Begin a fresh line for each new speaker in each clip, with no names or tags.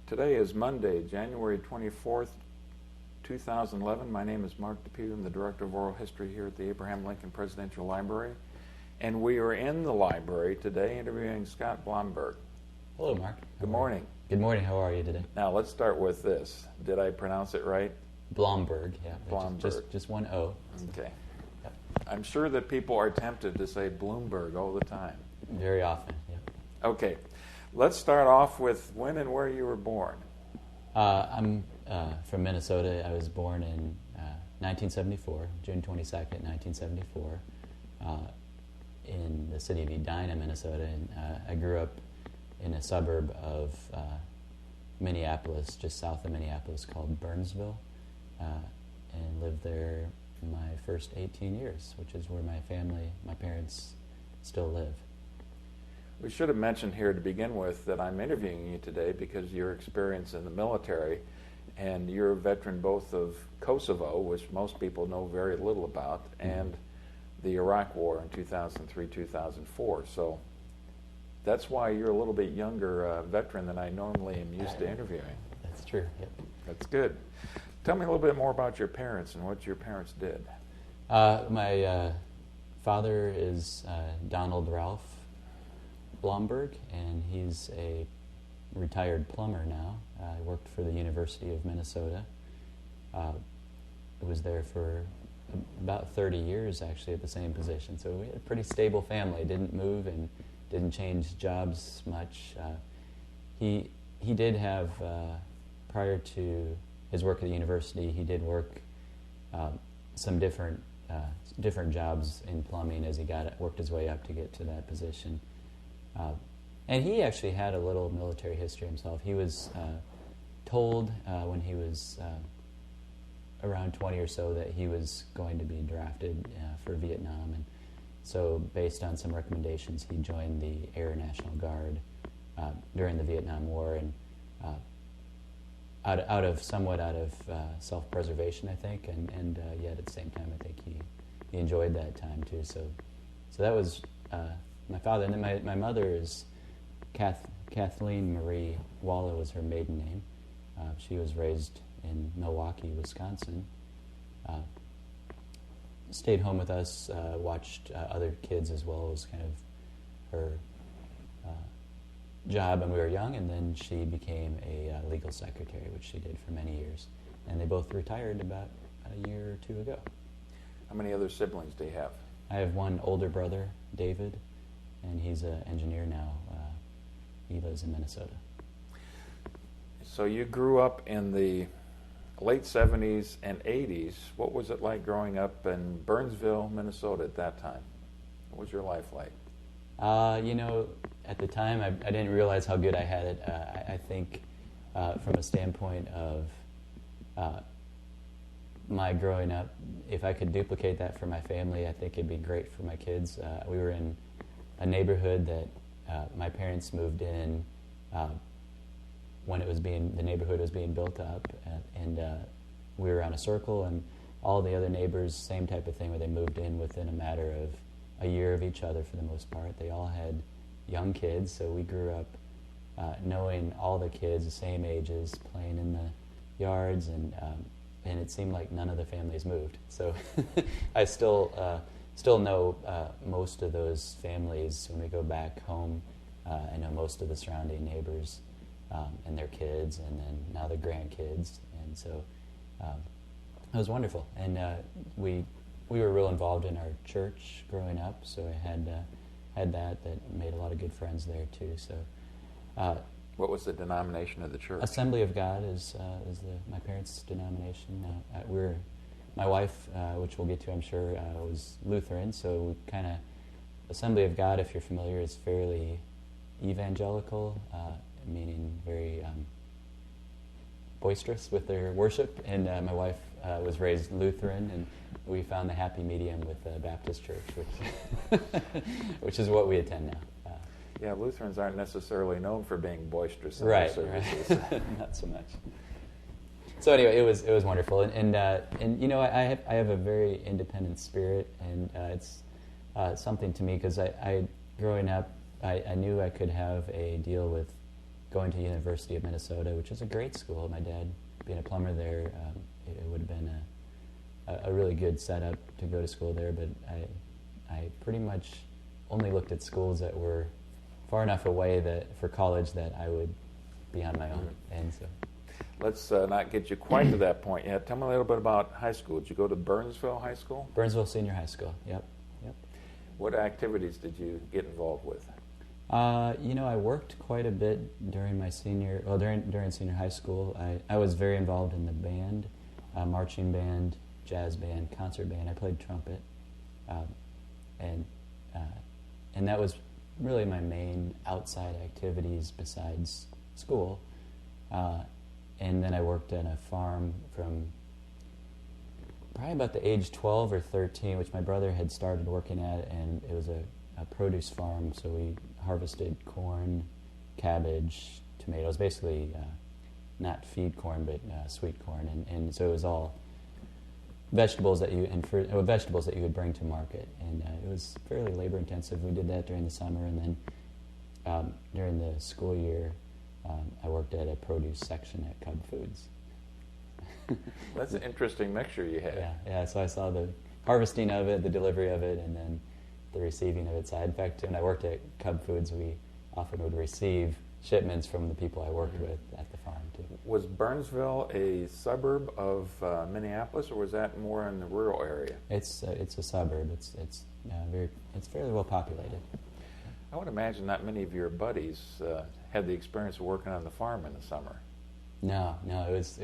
Today is Monday, January 24th, 2011. My name is Mark DePew. I'm the Director of Oral History here at the Abraham Lincoln Presidential Library. And we are in the library today interviewing Scott Blomberg.
Hello, Mark.
Good morning.
Good morning. How are you today?
Now, let's start with this. Did I pronounce it right?
Blomberg, yeah.
Blomberg.
Just one O.
Okay.
Yep.
I'm sure that people are tempted to say Bloomberg all the time.
Very often, yeah.
Okay. Let's start off with when and where you were born.
I'm from Minnesota. I was born in 1974, June 22nd, 1974, in the city of Edina, Minnesota. And I grew up in a suburb of Minneapolis, just south of Minneapolis, called Burnsville, and lived there my first 18 years, which is where my parents still live.
We should have mentioned here to begin with that I'm interviewing you today because your experience in the military, and you're a veteran both of Kosovo, which most people know very little about, and the Iraq War in 2003-2004. So that's why you're a little bit younger veteran than I normally am used to interviewing.
That's true, yep.
That's good. Tell me a little bit more about your parents and what your parents did.
My father is Donald Ralph Blomberg, and he's a retired plumber now. He worked for the University of Minnesota. Was there for about 30 years, actually, at the same position. So we had a pretty stable family. Didn't move and didn't change jobs much. He did have, prior to his work at the university, he did work some different jobs in plumbing as he worked his way up to get to that position. And he actually had a little military history himself. He was told when he was around 20 or so that he was going to be drafted for Vietnam. And so based on some recommendations, he joined the Air National Guard during the Vietnam War, and out of self-preservation, I think, and yet at the same time, I think he enjoyed that time too. So that was my father. And then my mother is Kathleen Marie Waller was her maiden name. She was raised in Milwaukee, Wisconsin. Stayed home with us, watched other kids as well. It was kind of her job when we were young, and then she became a legal secretary, which she did for many years. And they both retired about a year or two ago.
How many other siblings do you have?
I have one older brother, David, and he's an engineer now. He lives in Minnesota.
So you grew up in the late 70s and 80s. What was it like growing up in Burnsville, Minnesota at that time? What was your life like?
At the time, I didn't realize how good I had it. I think from a standpoint of my growing up, if I could duplicate that for my family, I think it'd be great for my kids. We were in a neighborhood that my parents moved in when the neighborhood was being built up, and we were on a circle, and all the other neighbors, same type of thing, where they moved in within a matter of a year of each other for the most part. They all had young kids, so we grew up knowing all the kids, the same ages, playing in the yards, and it seemed like none of the families moved. So I still know most of those families when we go back home. I know most of the surrounding neighbors and their kids, and then now the grandkids, and so it was wonderful. And we were real involved in our church growing up, so I had that made a lot of good friends there too. So.
What was the denomination of the church?
Assembly of God is my parents' denomination. My wife, which we'll get to, I'm sure, was Lutheran. So we kind of Assembly of God, if you're familiar, is fairly evangelical, meaning very boisterous with their worship. And my wife was raised Lutheran, and we found the happy medium with the Baptist church, which is what we attend now.
Yeah, Lutherans aren't necessarily known for being boisterous in
their
services.
Right. Not so much. So anyway, it was wonderful, and I have a very independent spirit, and it's something to me because I growing up, I knew I could have a deal with going to University of Minnesota, which is a great school. My dad, being a plumber there, it would have been a really good setup to go to school there, but I pretty much only looked at schools that were far enough away that for college that I would be on my own. And so,
let's not get you quite to that point yet. Tell me a little bit about high school. Did you go to Burnsville High School?
Burnsville Senior High School, yep.
What activities did you get involved with?
I worked quite a bit during my during senior high school. I was very involved in the band, marching band, jazz band, concert band. I played trumpet, and that was really my main outside activities besides school. And then I worked on a farm from probably about the age 12 or 13, which my brother had started working at, and it was a produce farm, so we harvested corn, cabbage, tomatoes, basically not feed corn, but sweet corn, and so it was all vegetables that you would bring to market, and it was fairly labor intensive. We did that during the summer, and then during the school year, I worked at a produce section at Cub Foods.
That's an interesting mixture you had.
Yeah. So I saw the harvesting of it, the delivery of it, and then the receiving of it. So in fact, when I worked at Cub Foods, we often would receive shipments from the people I worked with at the farm too.
Was Burnsville a suburb of Minneapolis, or was that more in the rural area?
It's a suburb. It's fairly well populated.
I would imagine not many of your buddies had the experience of working on the farm in the summer.
No, it was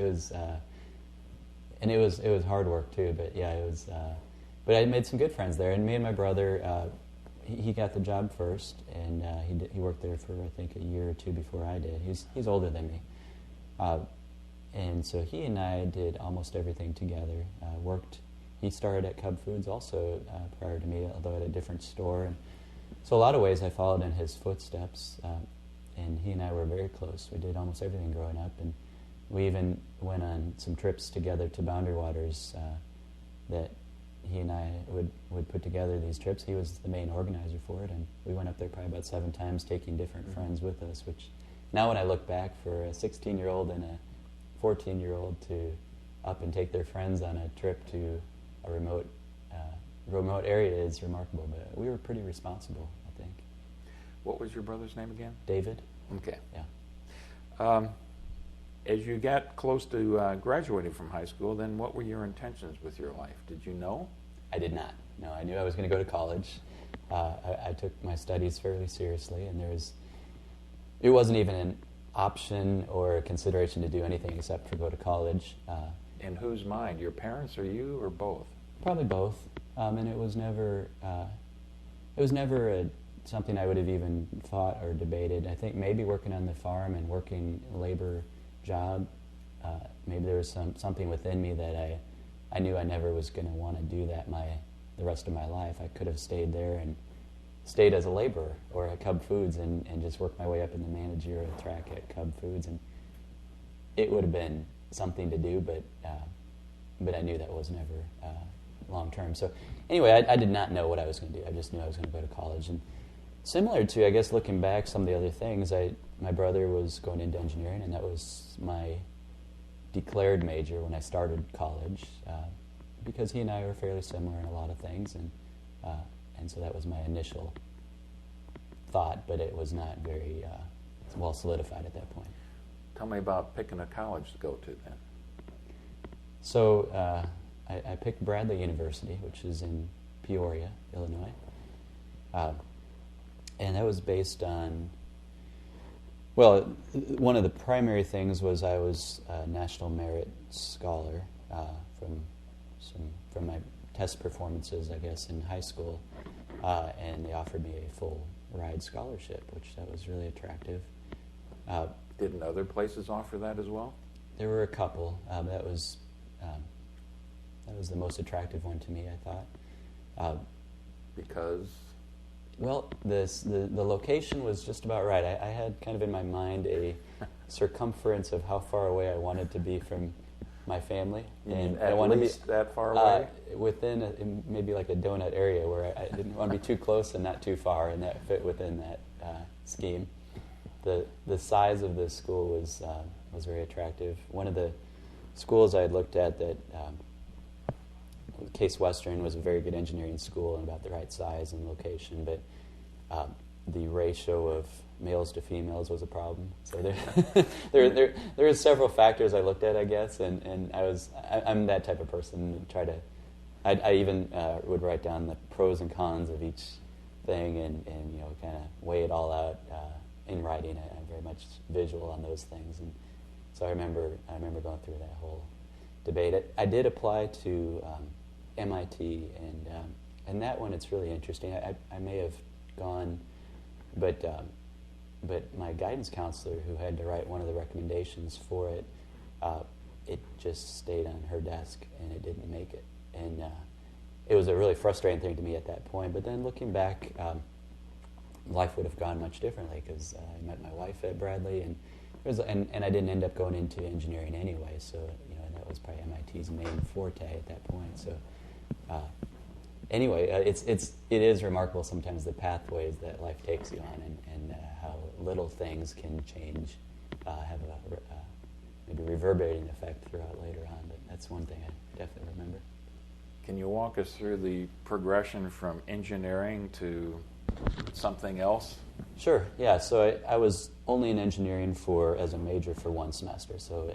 hard work too. But yeah, it was. But I made some good friends there, and me and my brother, he got the job first, and he worked there for I think a year or two before I did. He's older than me, and so he and I did almost everything together. He started at Cub Foods also prior to me, although at a different store. And so a lot of ways I followed in his footsteps, and he and I were very close. We did almost everything growing up, and we even went on some trips together to Boundary Waters that he and I would put together these trips. He was the main organizer for it, and we went up there probably about 7 times, taking different friends with us, which now when I look back, for a 16-year-old and a 14-year-old to up and take their friends on a trip to a remote area is remarkable, but we were pretty responsible, I think.
What was your brother's name again?
David.
Okay.
Yeah.
As you got close to graduating from high school, then what were your intentions with your life? Did you know?
I did not. No, I knew I was going to go to college. I took my studies fairly seriously, and it wasn't even an option or a consideration to do anything except for go to college.
In whose mind? Your parents or you, or both?
Probably both. And it was never something I would have even thought or debated. I think maybe working on the farm and working labor job, maybe there was something within me that I knew I never was going to want to do that the rest of my life. I could have stayed there and stayed as a laborer or at Cub Foods and just worked my way up in the managerial track at Cub Foods, and it would have been something to do, but I knew that was never long term. So anyway, I did not know what I was going to do. I just knew I was going to go to college. And similar to, I guess, looking back, some of the other things, my brother was going into engineering, and that was my declared major when I started college, because he and I were fairly similar in a lot of things, and so that was my initial thought, but it was not very well solidified at that point.
Tell me about picking a college to go to then.
So I picked Bradley University, which is in Peoria, Illinois. And that was based on, well, one of the primary things was I was a National Merit Scholar from my test performances, I guess, in high school. And they offered me a full ride scholarship, which that was really attractive.
Didn't other places offer that as well?
There were a couple. That was the most attractive one to me, I thought.
Because?
Well, the location was just about right. I had kind of in my mind a circumference of how far away I wanted to be from my family.
And I wanted to be that far away?
Within maybe like a donut area where I didn't want to be too close and not too far, and that fit within that scheme. the size of this school was very attractive. One of the schools I had looked at that Case Western was a very good engineering school and about the right size and location, but the ratio of males to females was a problem. So there were several factors I looked at, I guess, and I'm that type of person. I even would write down the pros and cons of each thing and kind of weigh it all out in writing. I'm very much visual on those things, and so I remember going through that whole debate. I did apply to MIT, and that one, it's really interesting. I may have gone, but my guidance counselor, who had to write one of the recommendations for it, it just stayed on her desk and it didn't make it, and it was a really frustrating thing to me at that point. But then looking back, life would have gone much differently, because I met my wife at Bradley, and I didn't end up going into engineering anyway. So that was probably MIT's main forte at that point. So anyway, it is remarkable sometimes the pathways that life takes you on, and how little things can change, have a maybe reverberating effect throughout later on. But that's one thing I definitely remember.
Can you walk us through the progression from engineering to something else?
Sure. Yeah. So I was only in engineering as a major for one semester. So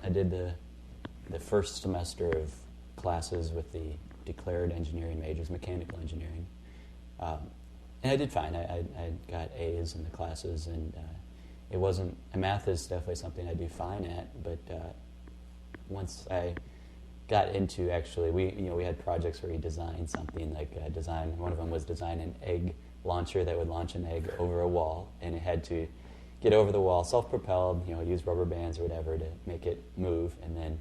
I did the first semester of classes with the declared engineering majors, mechanical engineering, and I did fine. I got A's in the classes, and it wasn't. Math is definitely something I do fine at, but once I got into, actually, we had projects where we designed something like one of them was design an egg launcher that would launch an egg over a wall, and it had to get over the wall, self-propelled, use rubber bands or whatever to make it move, and then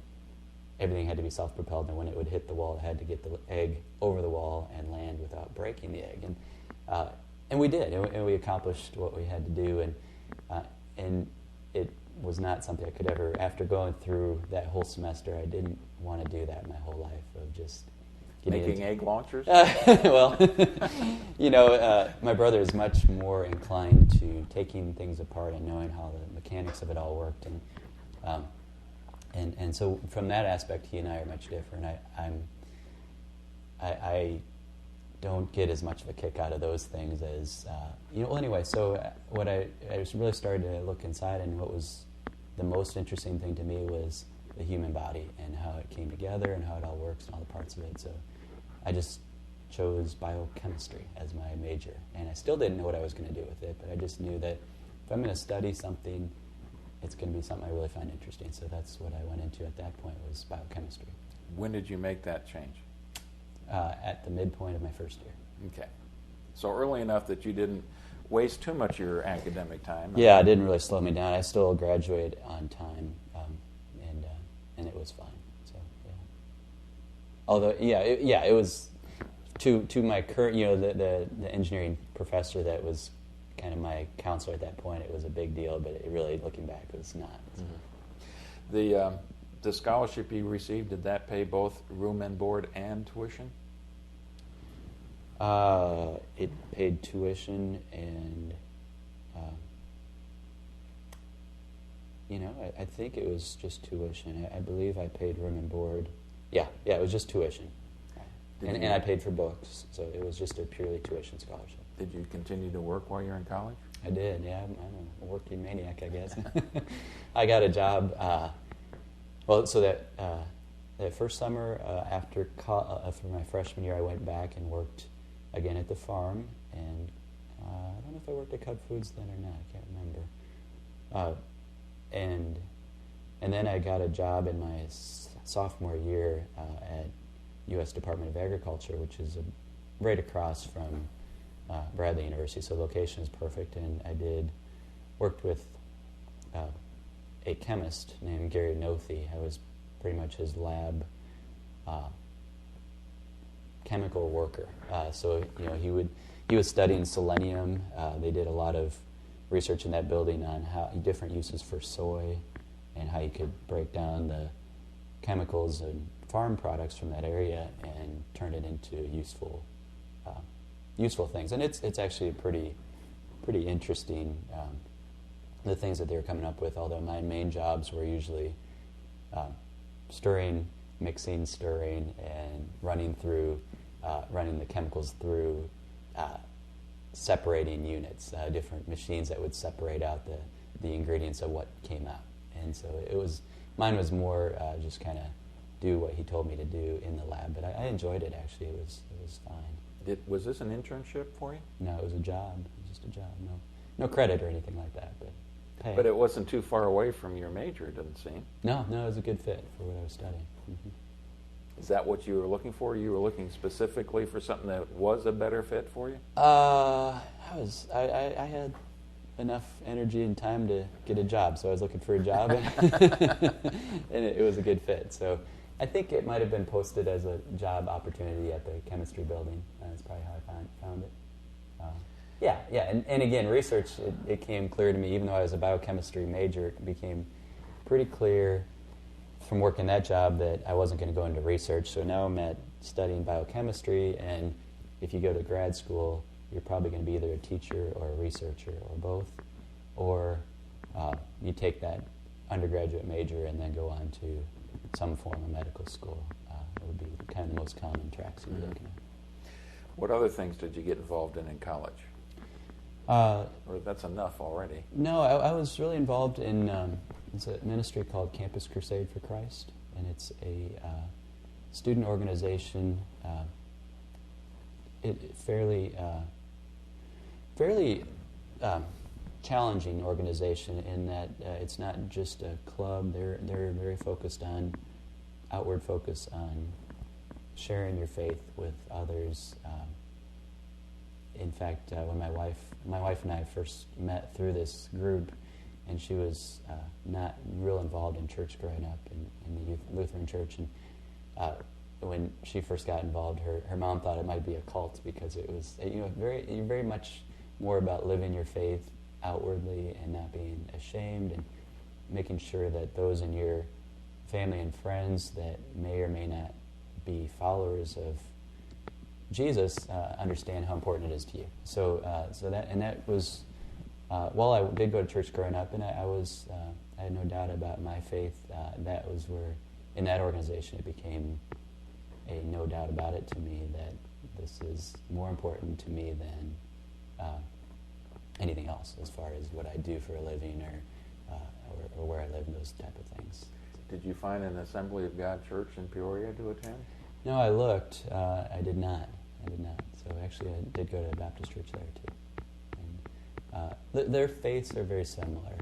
everything had to be self-propelled, and when it would hit the wall, it had to get the egg over the wall and land without breaking the egg. And we did, and we accomplished what we had to do, and it was not something I could ever, after going through that whole semester, I didn't want to do that my whole life, of just
making egg launchers?
Well, my brother is much more inclined to taking things apart and knowing how the mechanics of it all worked, and so from that aspect, he and I are much different. I don't get as much of a kick out of those things as anyway. So what I really started to look inside, and what was the most interesting thing to me was the human body and how it came together and how it all works and all the parts of it. So I just chose biochemistry as my major, and I still didn't know what I was going to do with it, but I just knew that if I'm going to study something, it's going to be something I really find interesting. So that's what I went into at that point, was biochemistry.
When did you make that change?
At the midpoint of my first year.
Okay. So early enough that you didn't waste too much of your academic time.
Yeah, it didn't really slow me down. I still graduated on time, and it was fine. So yeah. Although it was to my current, the engineering professor that was kind of my counselor at that point, it was a big deal, but it really, looking back, it was not.
Mm-hmm. The scholarship you received, did that pay both room and board and tuition?
It paid tuition, and I think it was just tuition. I believe I paid room and board. Yeah, it was just tuition, and I paid for books, so it was just a purely tuition scholarship.
Did you continue to work while you were in college?
I did. Yeah, I'm a working maniac, I guess. I got a job. So that first summer after my freshman year, I went back and worked again at the farm, and I don't know if I worked at Cub Foods then or not. I can't remember. And then I got a job in my sophomore year at U.S. Department of Agriculture, which is right across from Bradley University. So the location is perfect, and I worked with a chemist named Gary Nothi. I was pretty much his lab chemical worker. So he was studying selenium. They did a lot of research in that building on how different uses for soy, and how you could break down the chemicals and farm products from that area and turn it into useful things. And it's actually a pretty interesting the things that they were coming up with, although my main jobs were usually stirring, mixing, stirring, and running the chemicals through separating units, different machines that would separate out the ingredients of what came out. And so mine was more just kind of do what he told me to do in the lab, but I enjoyed it actually. It was fine.
Was this an internship for you?
No, it was a job. It was just a job. No credit or anything like that, but pay.
But it wasn't too far away from your major, it doesn't seem.
No, it was a good fit for what I was studying. Mm-hmm.
Is that what you were looking for? You were looking specifically for something that was a better fit for you?
I had enough energy and time to get a job, so I was looking for a job, and it was a good fit. So I think it might have been posted as a job opportunity at the chemistry building. That's probably how I found it. Yeah, and again, research, it came clear to me, even though I was a biochemistry major, it became pretty clear from working that job that I wasn't going to go into research. So now I'm studying biochemistry, and if you go to grad school, you're probably going to be either a teacher or a researcher or both, or you take that undergraduate major and then go on to some form of medical school. It would be kind of the most common tracks you'd be looking at.
What other things did you get involved in college? Or that's enough already.
No, I was really involved in it's a ministry called Campus Crusade for Christ, and it's a student organization. Fairly challenging organization in that it's not just a club. They're very focused on outward focus on sharing your faith with others. In fact, when my wife and I first met through this group, and she was not real involved in church growing up in the youth Lutheran church, and when she first got involved, her mom thought it might be a cult because it was very much more about living your faith outwardly and not being ashamed, and making sure that those in your family and friends that may or may not be followers of Jesus understand how important it is to you. So that was while I did go to church growing up, and I had no doubt about my faith. That was where in that organization it became a no doubt about it to me that this is more important to me than anything else as far as what I do for a living or where I live and those type of things.
Did you find an Assembly of God church in Peoria to attend?
No, I looked. I did not. So actually I did go to a Baptist church there too. And their faiths are very similar.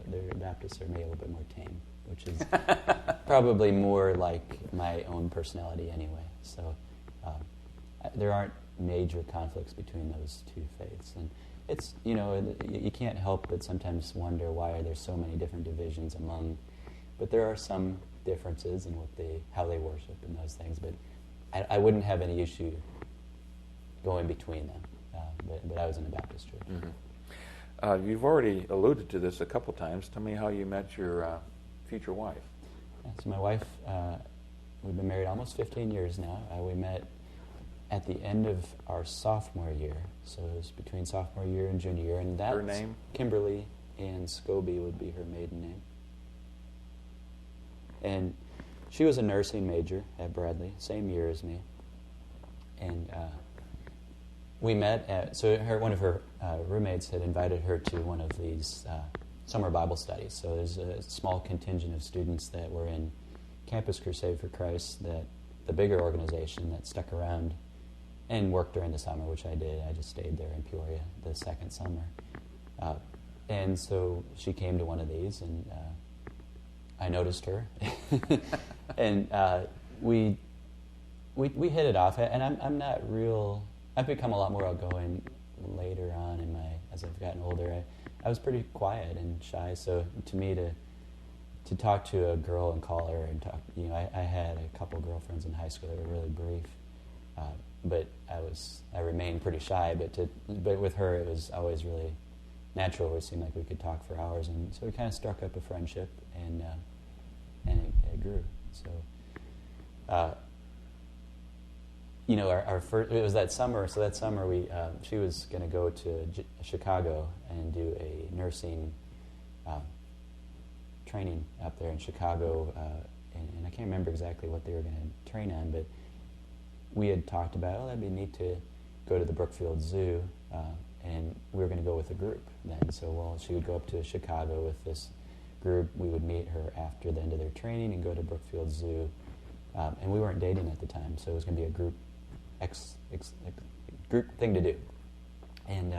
Their Baptists are maybe a little bit more tame, which is probably more like my own personality anyway. So there aren't major conflicts between those two faiths. And it's, you can't help but sometimes wonder why are there so many different divisions among, but there are some differences in how they worship and those things. But I wouldn't have any issue going between them. But I was in a Baptist church.
Mm-hmm. You've already alluded to this a couple times. Tell me how you met your future wife.
Yeah, so my wife, we've been married almost 15 years now. We met at the end of our sophomore year. So it was between sophomore year and junior year. And
her name?
Kimberly Ann Scobie would be her maiden name. And she was a nursing major at Bradley, same year as me. And we met one of her roommates had invited her to one of these summer Bible studies. So there's a small contingent of students that were in Campus Crusade for Christ, that the bigger organization that stuck around and worked during the summer, which I did. I just stayed there in Peoria the second summer. And so she came to one of these, and I noticed her. And we hit it off. And I'm not real... I've become a lot more outgoing later on as I've gotten older. I was pretty quiet and shy, so to me to talk to a girl and call her and talk, I had a couple girlfriends in high school that were really brief, but I remained pretty shy. But with her, it was always really natural. It seemed like we could talk for hours, and so we kind of struck up a friendship, and it grew. So. Our first, it was that summer. So that summer, she was going to go to Chicago and do a nursing training up there in Chicago, and I can't remember exactly what they were going to train on, but we had talked about, oh, that'd be neat to go to the Brookfield Zoo, and we were going to go with a group then. So, well, she would go up to Chicago with this group. We would meet her after the end of their training and go to Brookfield Zoo. And we weren't dating at the time, so it was going to be a group group thing to do. And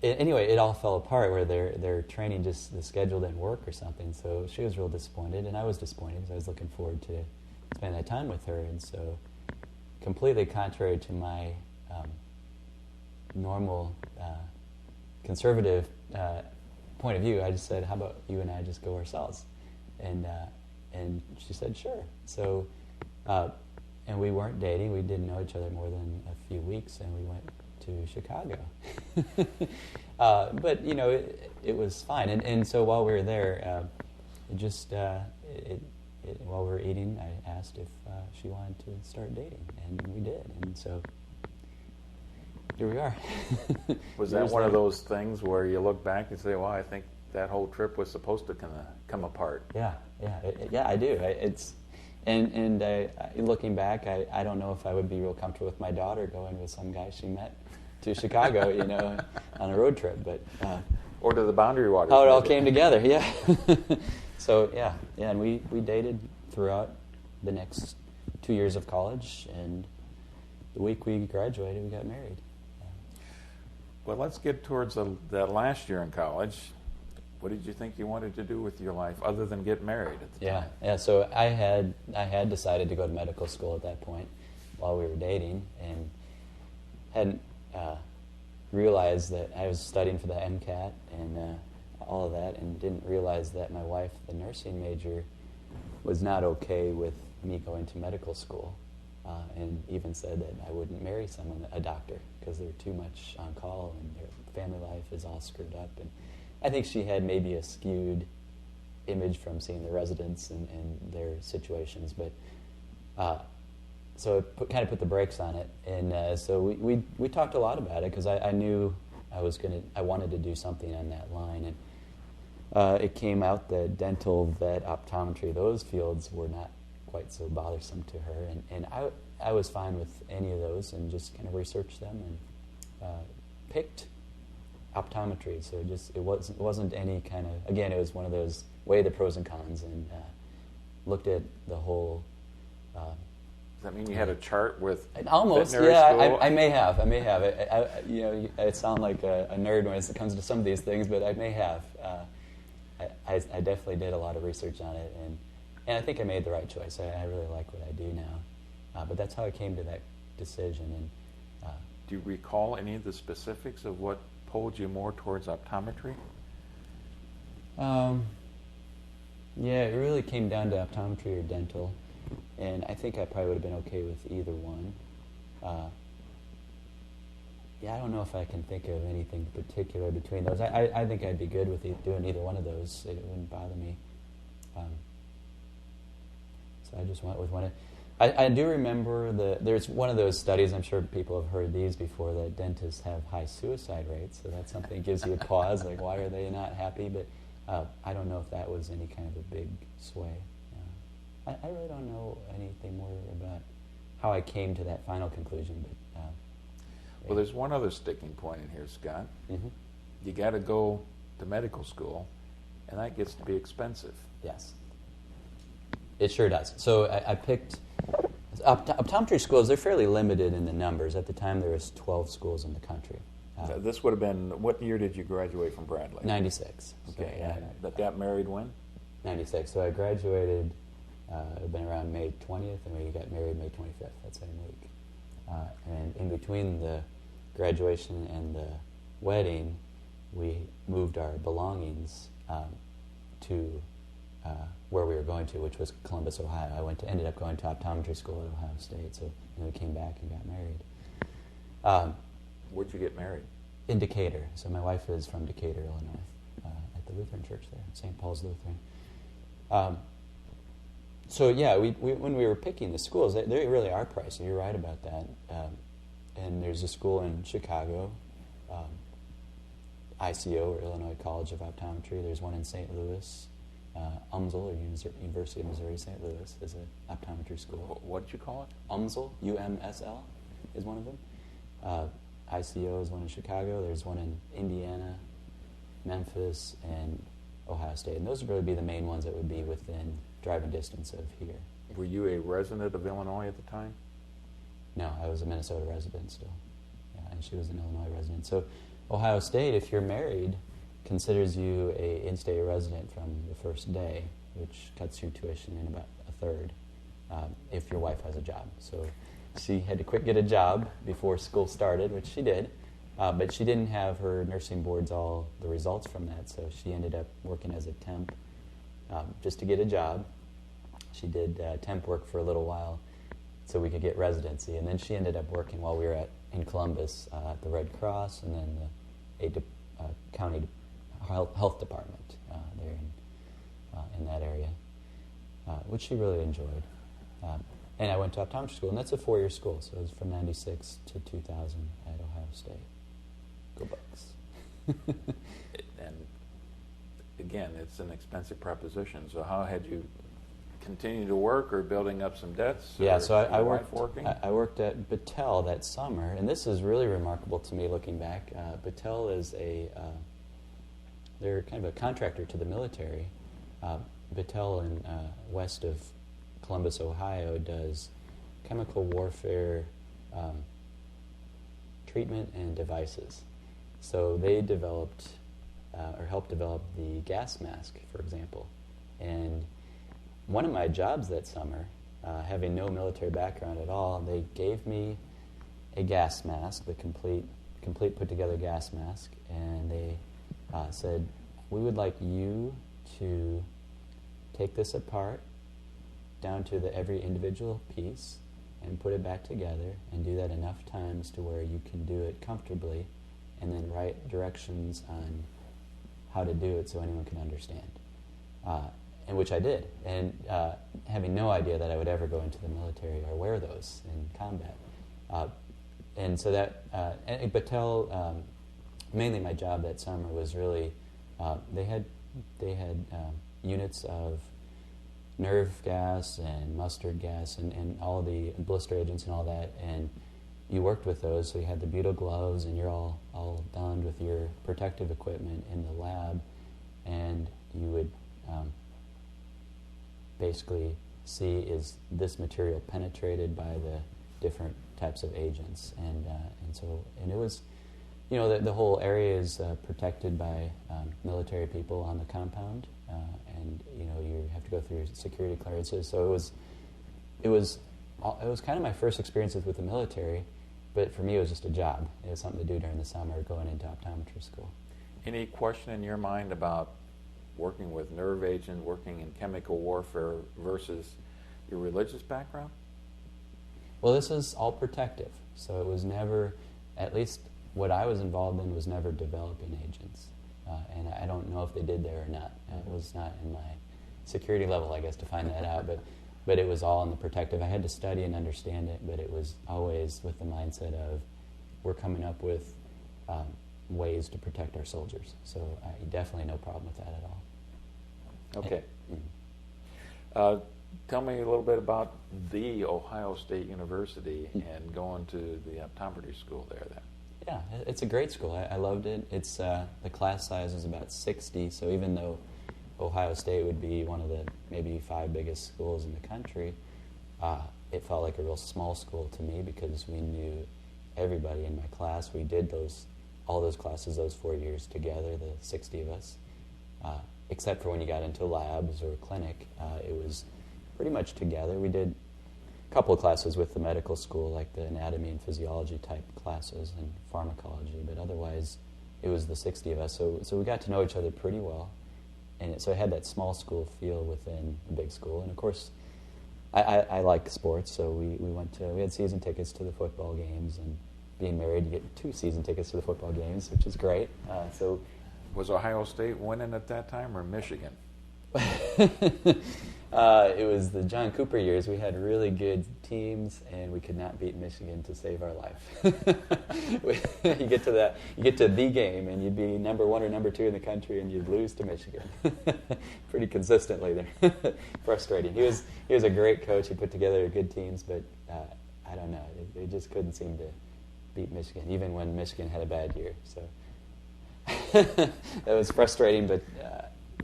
anyway, it all fell apart where their training, just the schedule didn't work or something. So she was real disappointed, and I was disappointed because I was looking forward to spending that time with her. And so, completely contrary to my normal conservative point of view, I just said, "How about you and I just go ourselves?" And she said, "Sure." So, and we weren't dating. We didn't know each other more than a few weeks, and we went to Chicago. But you know, it was fine. And so while we were there, while we were eating, I asked if she wanted to start dating, and we did. And so here we are.
Was that one of those things where you look back and say, "Well, I think that whole trip was supposed to come apart"?
Yeah, I do. Looking back, I don't know if I would be real comfortable with my daughter going with some guy she met to Chicago, you know, on a road trip. But
or to the Boundary Waters.
How it all came together, yeah. So and we dated throughout the next 2 years of college, and the week we graduated, we got married.
Well, let's get towards that last year in college. What did you think you wanted to do with your life other than get married at the time?
Yeah. So I had decided to go to medical school at that point while we were dating, and hadn't realized that I was studying for the MCAT and all of that, and didn't realize that my wife, the nursing major, was not okay with me going to medical school, and even said that I wouldn't marry a doctor, because they're too much on call and their family life is all screwed up. And I think she had maybe a skewed image from seeing the residents and their situations, but so it kind of put the brakes on it. And so we talked a lot about it, because I knew I wanted to do something on that line. And it came out that dental, vet, optometry, those fields were not quite so bothersome to her, and I was fine with any of those, and just kind of researched them and picked optometry. So it wasn't any kind of, again, it was one of those weigh the pros and cons, and looked at the whole.
Does that mean you had a chart with
almost?
Veterinary school?
I may have. You know, I sound like a nerd when it comes to some of these things, but I may have. I definitely did a lot of research on it, and I think I made the right choice. I really like what I do now, but that's how I came to that decision. And
do you recall any of the specifics of what pulled you more towards optometry?
Yeah, it really came down to optometry or dental, and I think I probably would have been okay with either one. I don't know if I can think of anything particular between those. I think I'd be good with doing either one of those. It wouldn't bother me. So I just went with one. I do remember there's one of those studies, I'm sure people have heard these before, that dentists have high suicide rates, so that's something that gives you a pause, like why are they not happy? But I don't know if that was any kind of a big sway. I really don't know anything more about how I came to that final conclusion. But
well, there's one other sticking point in here, Scott.
Mm-hmm.
You got to go to medical school, and that gets to be expensive.
Yes. It sure does. So I picked optometry schools. They're fairly limited in the numbers. At the time, there was 12 schools in the country.
This would have been, what year did you graduate from Bradley?
96.
Okay,
So,
but got married when?
96. So I graduated, it had been around May 20th, and we got married May 25th, that same week. And in between the graduation and the wedding, we moved our belongings to where we were going to, which was Columbus, Ohio. I ended up going to optometry school at Ohio State, so we came back and got married.
Where'd you get married?
In Decatur. So my wife is from Decatur, Illinois, at the Lutheran Church there, St. Paul's Lutheran. So yeah, we when we were picking the schools, they really are pricey. You're right about that. And there's a school in Chicago, ICO, or Illinois College of Optometry. There's one in St. Louis. UMSL, or University of Missouri St. Louis, is an optometry school.
What did you call it?
UMSL, UMSL, is one of them. ICO is one in Chicago. There's one in Indiana, Memphis, and Ohio State. And those would really be the main ones that would be within driving distance of here.
Were you a resident of Illinois at the time?
No, I was a Minnesota resident still. Yeah, and she was an Illinois resident. So Ohio State, if you're married, considers you a in-state resident from the first day, which cuts your tuition in about a third if your wife has a job. So she had to quick get a job before school started, which she did, but she didn't have her nursing boards all the results from that, so she ended up working as a temp just to get a job. She did temp work for a little while so we could get residency, and then she ended up working while we were in Columbus at the Red Cross and then the county health department there in that area, which she really enjoyed. And I went to optometry school, and that's a 4-year school, so it was from 96 to 2000 at Ohio State. Go Bucks.
And again, it's an expensive proposition, so how had you continued to work or building up some debts?
Yeah,
or
so I
wife
worked.
working?
I worked at Battelle that summer, and this is really remarkable to me looking back. Battelle is they're kind of a contractor to the military. Battelle in west of Columbus, Ohio, does chemical warfare treatment and devices. So they developed or helped develop the gas mask, for example. And one of my jobs that summer, having no military background at all, they gave me a gas mask, the complete put-together gas mask, and they said, we would like you to take this apart down to every individual piece and put it back together and do that enough times to where you can do it comfortably, and then write directions on how to do it so anyone can understand. And which I did, and having no idea that I would ever go into the military or wear those in combat. And so that, at Battelle, mainly my job that summer was really, they had units of nerve gas and mustard gas and all the blister agents and all that, and you worked with those, so you had the butyl gloves, and you're all donned with your protective equipment in the lab, and you would basically see, is this material penetrated by the different types of agents, and it was, the whole area is protected by military people on the compound, and you have to go through security clearances. So it was kind of my first experiences with the military, but for me it was just a job. It was something to do during the summer going into optometry school.
Any question in your mind about working with nerve agent, working in chemical warfare versus your religious background?
Well, this is all protective, so it was never, at least what I was involved in, was never developing agents. And I don't know if they did there or not. It was not in my security level, I guess, to find that out. But it was all in the protective. I had to study and understand it, but it was always with the mindset of, we're coming up with ways to protect our soldiers. So definitely no problem with that at all.
Okay. Tell me a little bit about the Ohio State University and going to the optometry school there then.
Yeah, it's a great school. I loved it. It's the class size is about 60, so even though Ohio State would be one of the maybe 5 biggest schools in the country, it felt like a real small school to me because we knew everybody in my class. We did all those classes those 4 years together, the 60 of us, except for when you got into labs or clinic. It was pretty much together. We did a couple of classes with the medical school, like the anatomy and physiology type classes and pharmacology, but otherwise it was the 60 of us. So we got to know each other pretty well, and so it had that small school feel within a big school. And of course, I like sports, so we had season tickets to the football games, and being married, you get 2 season tickets to the football games, which is great. So,
was Ohio State winning at that time or Michigan?
It was the John Cooper years. We had really good teams, and we could not beat Michigan to save our life. You get to the game, and you'd be number 1 or number 2 in the country, and you'd lose to Michigan pretty consistently. There, frustrating. He was a great coach. He put together good teams, but I don't know. They just couldn't seem to beat Michigan, even when Michigan had a bad year. So that was frustrating, but.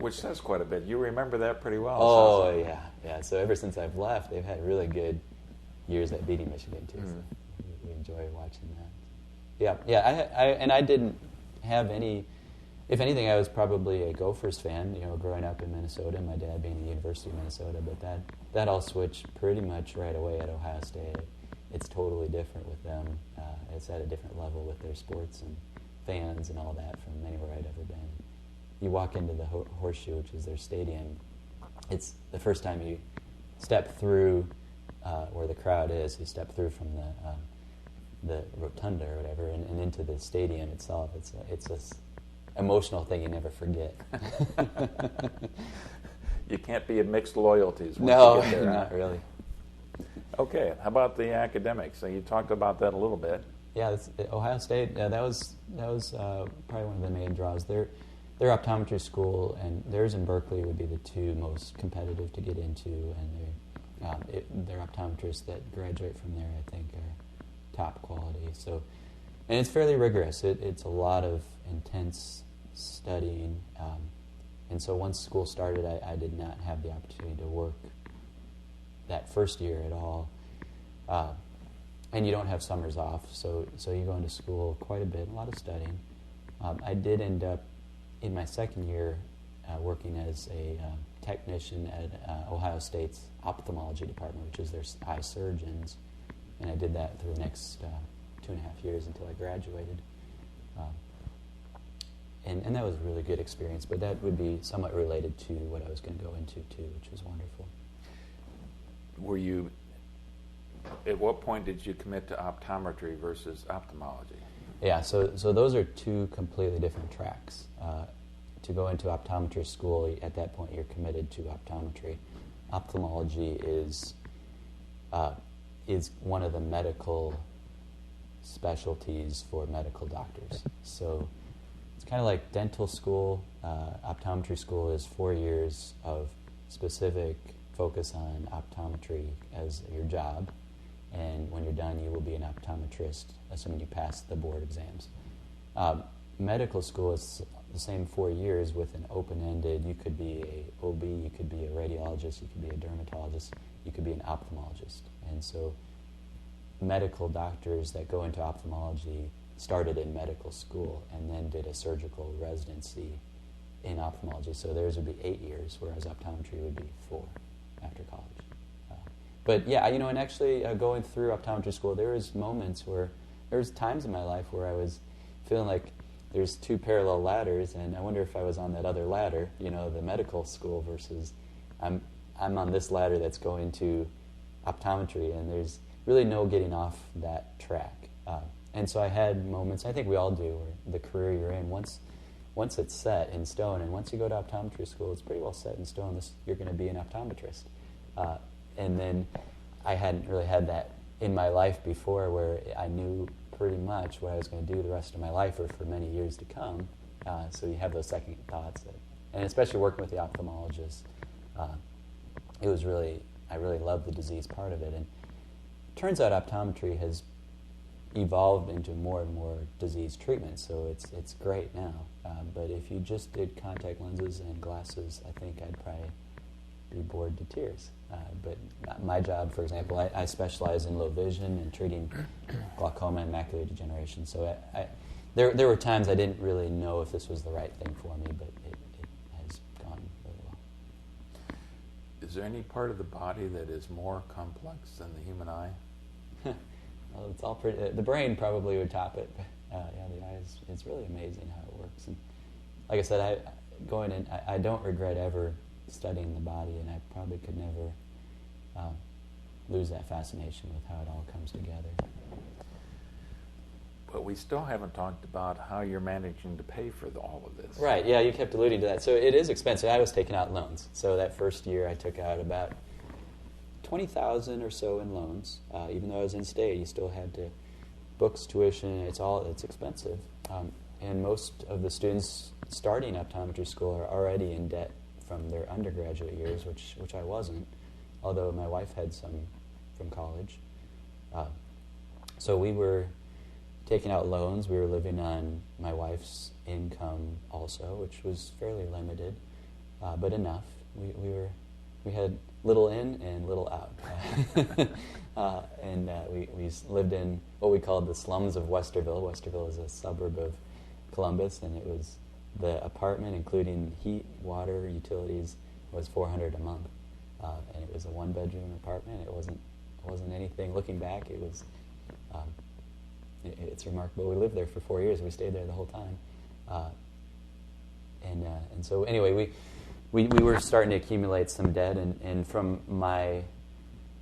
Which says quite a bit. You remember that pretty well.
Oh, yeah. So ever since I've left, they've had really good years at beating Michigan, too. So we enjoy watching that. Yeah. I didn't have any... If anything, I was probably a Gophers fan, growing up in Minnesota, my dad being at the University of Minnesota, but that all switched pretty much right away at Ohio State. It's totally different with them. It's at a different level with their sports and fans and all that from anywhere I'd ever been. You walk into the Horseshoe, which is their stadium. It's the first time you step through where the crowd is. You step through from the rotunda or whatever, and into the stadium itself. It's this emotional thing you never forget.
You can't be of mixed loyalties once
No,
you get there.
not really.
Okay, how about the academics? So you talked about that a little bit.
Yeah, Ohio State. That was probably one of the main draws. Their optometry school and theirs in Berkeley would be the two most competitive to get into, and their optometrists that graduate from there, I think, are top quality. So, and it's fairly rigorous. It's a lot of intense studying, and so once school started, I did not have the opportunity to work that first year at all, and you don't have summers off, so you go into school quite a bit, a lot of studying. I did end up in my second year working as a technician at Ohio State's ophthalmology department, which is their eye surgeons, and I did that for the next 2.5 years until I graduated. And that was a really good experience, but that would be somewhat related to what I was going to go into too, which was wonderful.
At what point did you commit to optometry versus ophthalmology?
Yeah, so those are two completely different tracks. To go into optometry school, at that point you're committed to optometry. Ophthalmology is one of the medical specialties for medical doctors. So it's kind of like dental school. Optometry school is 4 years of specific focus on optometry as your job. And when you're done, you will be an optometrist, assuming you pass the board exams. Medical school is the same 4 years with an open-ended. You could be a OB, you could be a radiologist, you could be a dermatologist, you could be an ophthalmologist. And so medical doctors that go into ophthalmology started in medical school and then did a surgical residency in ophthalmology. So theirs would be 8 years, whereas optometry would be 4 after college. But yeah, and actually going through optometry school, there was times in my life where I was feeling like there's 2 parallel ladders, and I wonder if I was on that other ladder, the medical school versus I'm on this ladder that's going to optometry, and there's really no getting off that track. And so I had moments, I think we all do, where the career you're in, once it's set in stone, and once you go to optometry school, it's pretty well set in stone, you're going to be an optometrist. And then I hadn't really had that in my life before, where I knew pretty much what I was going to do the rest of my life or for many years to come. So you have those second thoughts. And especially working with the ophthalmologist, I really loved the disease part of it. And it turns out optometry has evolved into more and more disease treatment, so it's great now. But if you just did contact lenses and glasses, I think I'd probably be bored to tears. But my job, for example, I specialize in low vision and treating glaucoma and macular degeneration. So there were times I didn't really know if this was the right thing for me, but it has gone really well.
Is there any part of the body that is more complex than the human eye?
Well, it's all pretty. The brain probably would top it. The eye it's really amazing how it works. And like I said, I don't regret ever studying the body, and I probably could never lose that fascination with how it all comes together.
But we still haven't talked about how you're managing to pay for all of this.
Right, yeah, you kept alluding to that. So it is expensive. I was taking out loans. So that first year I took out about $20,000 or so in loans. Even though I was in state, you still had to books, tuition, it's expensive. And most of the students starting optometry school are already in debt from their undergraduate years, which I wasn't, although my wife had some from college. So we were taking out loans. We were living on my wife's income also, which was fairly limited, but enough. We had little in and little out, and we lived in what we called the slums of Westerville. Westerville is a suburb of Columbus, and it was the apartment, including heat, water, utilities, was $400 a month, and it was a one-bedroom apartment. It wasn't anything. Looking back, it was. It's remarkable. We lived there for 4 years. We stayed there the whole time, and so anyway, we were starting to accumulate some debt, and from my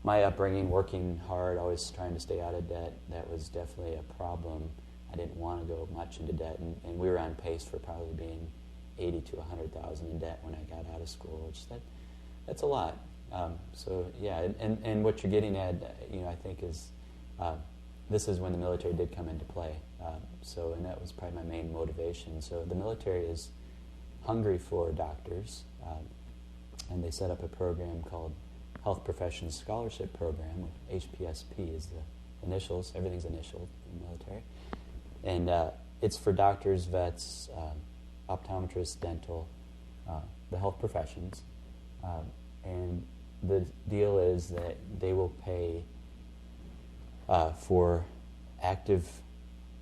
upbringing, working hard, always trying to stay out of debt, that was definitely a problem. I didn't want to go much into debt, and we were on pace for probably being $80,000 to $100,000 in debt when I got out of school, which that's a lot. So yeah, and what you're getting at, I think is. This is when the military did come into play. And that was probably my main motivation. So the military is hungry for doctors, and they set up a program called Health Professions Scholarship Program. HPSP is the initials. Everything's initialed in the military. And it's for doctors, vets, optometrists, dental, the health professions. And the deal is that they will pay for active,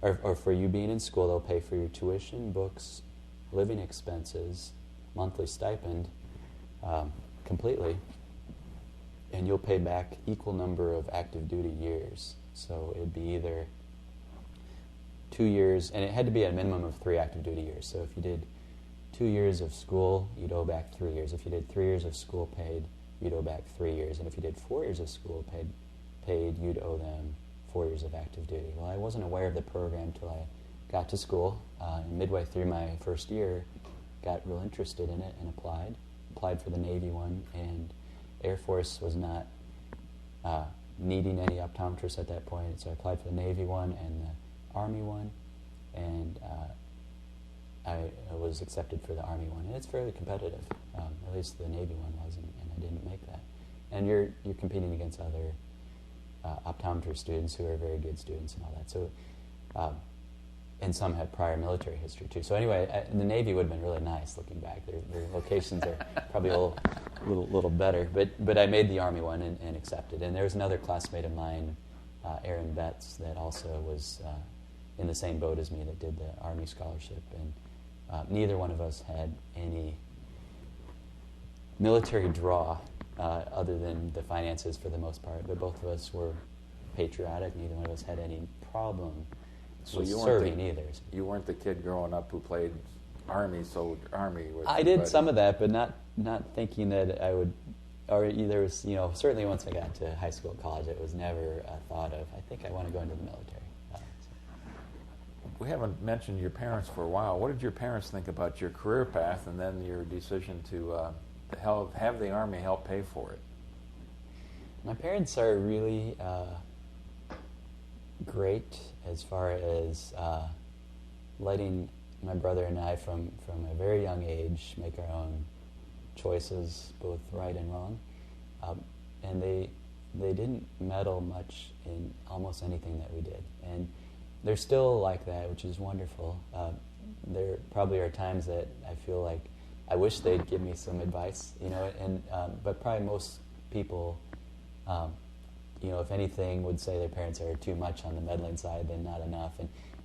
or for you being in school, they'll pay for your tuition, books, living expenses, monthly stipend, completely, and you'll pay back equal number of active duty years. So it'd be either 2 years, and it had to be a minimum of 3 active duty years. So if you did 2 years of school, you'd owe back 3 years. If you did 3 years of school paid, you'd owe back 3 years. And if you did 4 years of school paid, you'd owe them 4 years of active duty. Well, I wasn't aware of the program until I got to school. And midway through my first year, got real interested in it and applied for the Navy one, and Air Force was not needing any optometrists at that point, so I applied for the Navy one and the Army one, and I was accepted for the Army one, and it's fairly competitive. At least the Navy one was, and I didn't make that. And you're competing against other optometry students who are very good students and all that. So, and some had prior military history too. So anyway, the Navy would have been really nice looking back. Their locations are probably a little better. But I made the Army one and accepted. And there was another classmate of mine, Aaron Betts, that also was in the same boat as me, that did the Army scholarship. And neither one of us had any military draw other than the finances for the most part. But both of us were patriotic. Neither one of us had any problem with serving either.
You weren't the kid growing up who played Army.
I did some of that, but not thinking that I would. Or there was, certainly once I got to high school, college, it was never a thought of, I think I want to go into the military.
We haven't mentioned your parents for a while. What did your parents think about your career path and then your decision to have the Army help pay for it?
My parents are really great as far as letting my brother and I, from a very young age, make our own choices, both right and wrong. And they didn't meddle much in almost anything that we did. And they're still like that, which is wonderful. There probably are times that I feel like I wish they'd give me some advice, but probably most people, if anything, would say their parents are too much on the meddling side than not enough.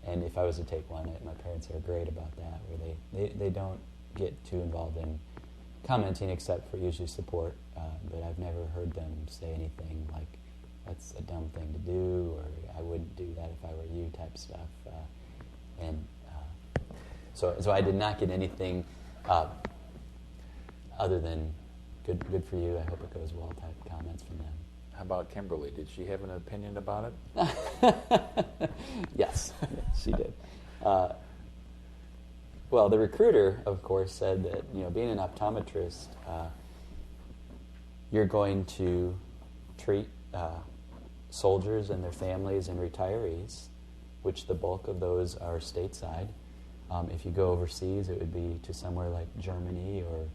And if I was to take one, my parents are great about that, where they don't get too involved in commenting except for usually support. But I've never heard them say anything like, that's a dumb thing to do, or I wouldn't do that if I were you type stuff. So I did not get anything other than good for you, I hope it goes well type comments from them.
How about Kimberly? Did she have an opinion about it?
Yes, she did. Well, the recruiter, of course, said that being an optometrist, you're going to treat soldiers and their families and retirees, which the bulk of those are stateside. If you go overseas, it would be to somewhere like Germany or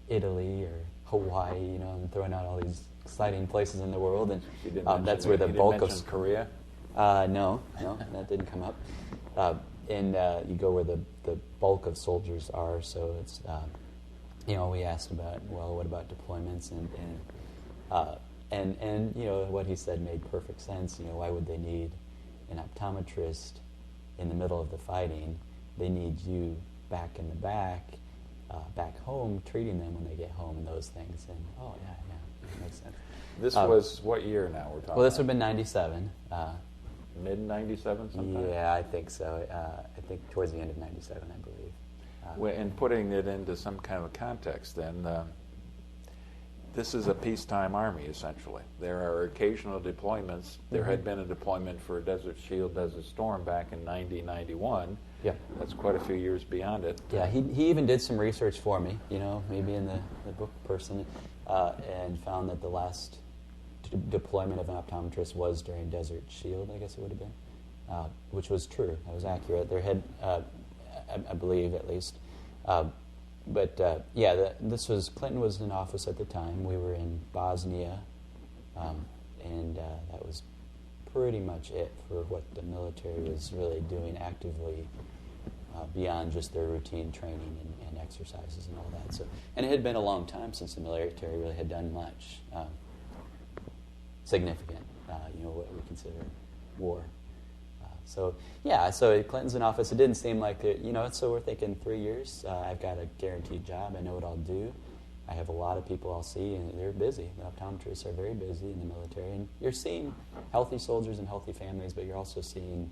Italy or Hawaii. I'm throwing out all these exciting places in the world, and that's where the bulk of
Korea.
No, that didn't come up. And you go where the bulk of soldiers are. So it's we asked about, well, what about deployments, and what he said made perfect sense. Why would they need an optometrist in the middle of the fighting? They need you back in the back home, treating them when they get home and those things. And it makes sense.
This was what year now we're talking
Well, this
about?
would have been 97.
Mid-97 sometime?
Yeah, I think so. I think towards the end of 97, I believe.
And putting it into some kind of context, then, this is a peacetime army, essentially. There are occasional deployments. There had been a deployment for Desert Shield, Desert Storm back in 90, 91.
Yeah.
That's quite a few years beyond it.
Yeah, he even did some research for me, maybe in the book person, and found that the last deployment of an optometrist was during Desert Shield, I guess it would have been, which was true. That was accurate. There had, I believe at least. This was, Clinton was in office at the time. We were in Bosnia, and that was pretty much it for what the military was really doing actively beyond just their routine training and exercises and all that. So, and it had been a long time since the military really had done much significant, what we consider war. So Clinton's in office. It didn't seem like it, so we're thinking 3 years. I've got a guaranteed job. I know what I'll do. I have a lot of people I'll see, and they're busy. The optometrists are very busy in the military. And you're seeing healthy soldiers and healthy families, but you're also seeing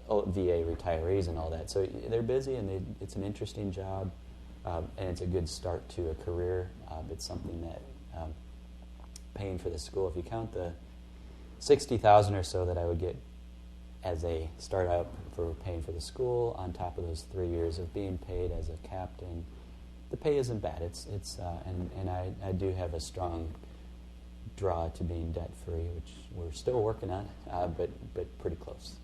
VA retirees and all that. So they're busy, and it's an interesting job, and it's a good start to a career. It's something that paying for the school, if you count the $60,000 or so that I would get as a startup for paying for the school, on top of those 3 years of being paid as a captain, the pay isn't bad. And I do have a strong draw to being debt free, which we're still working on, but pretty close.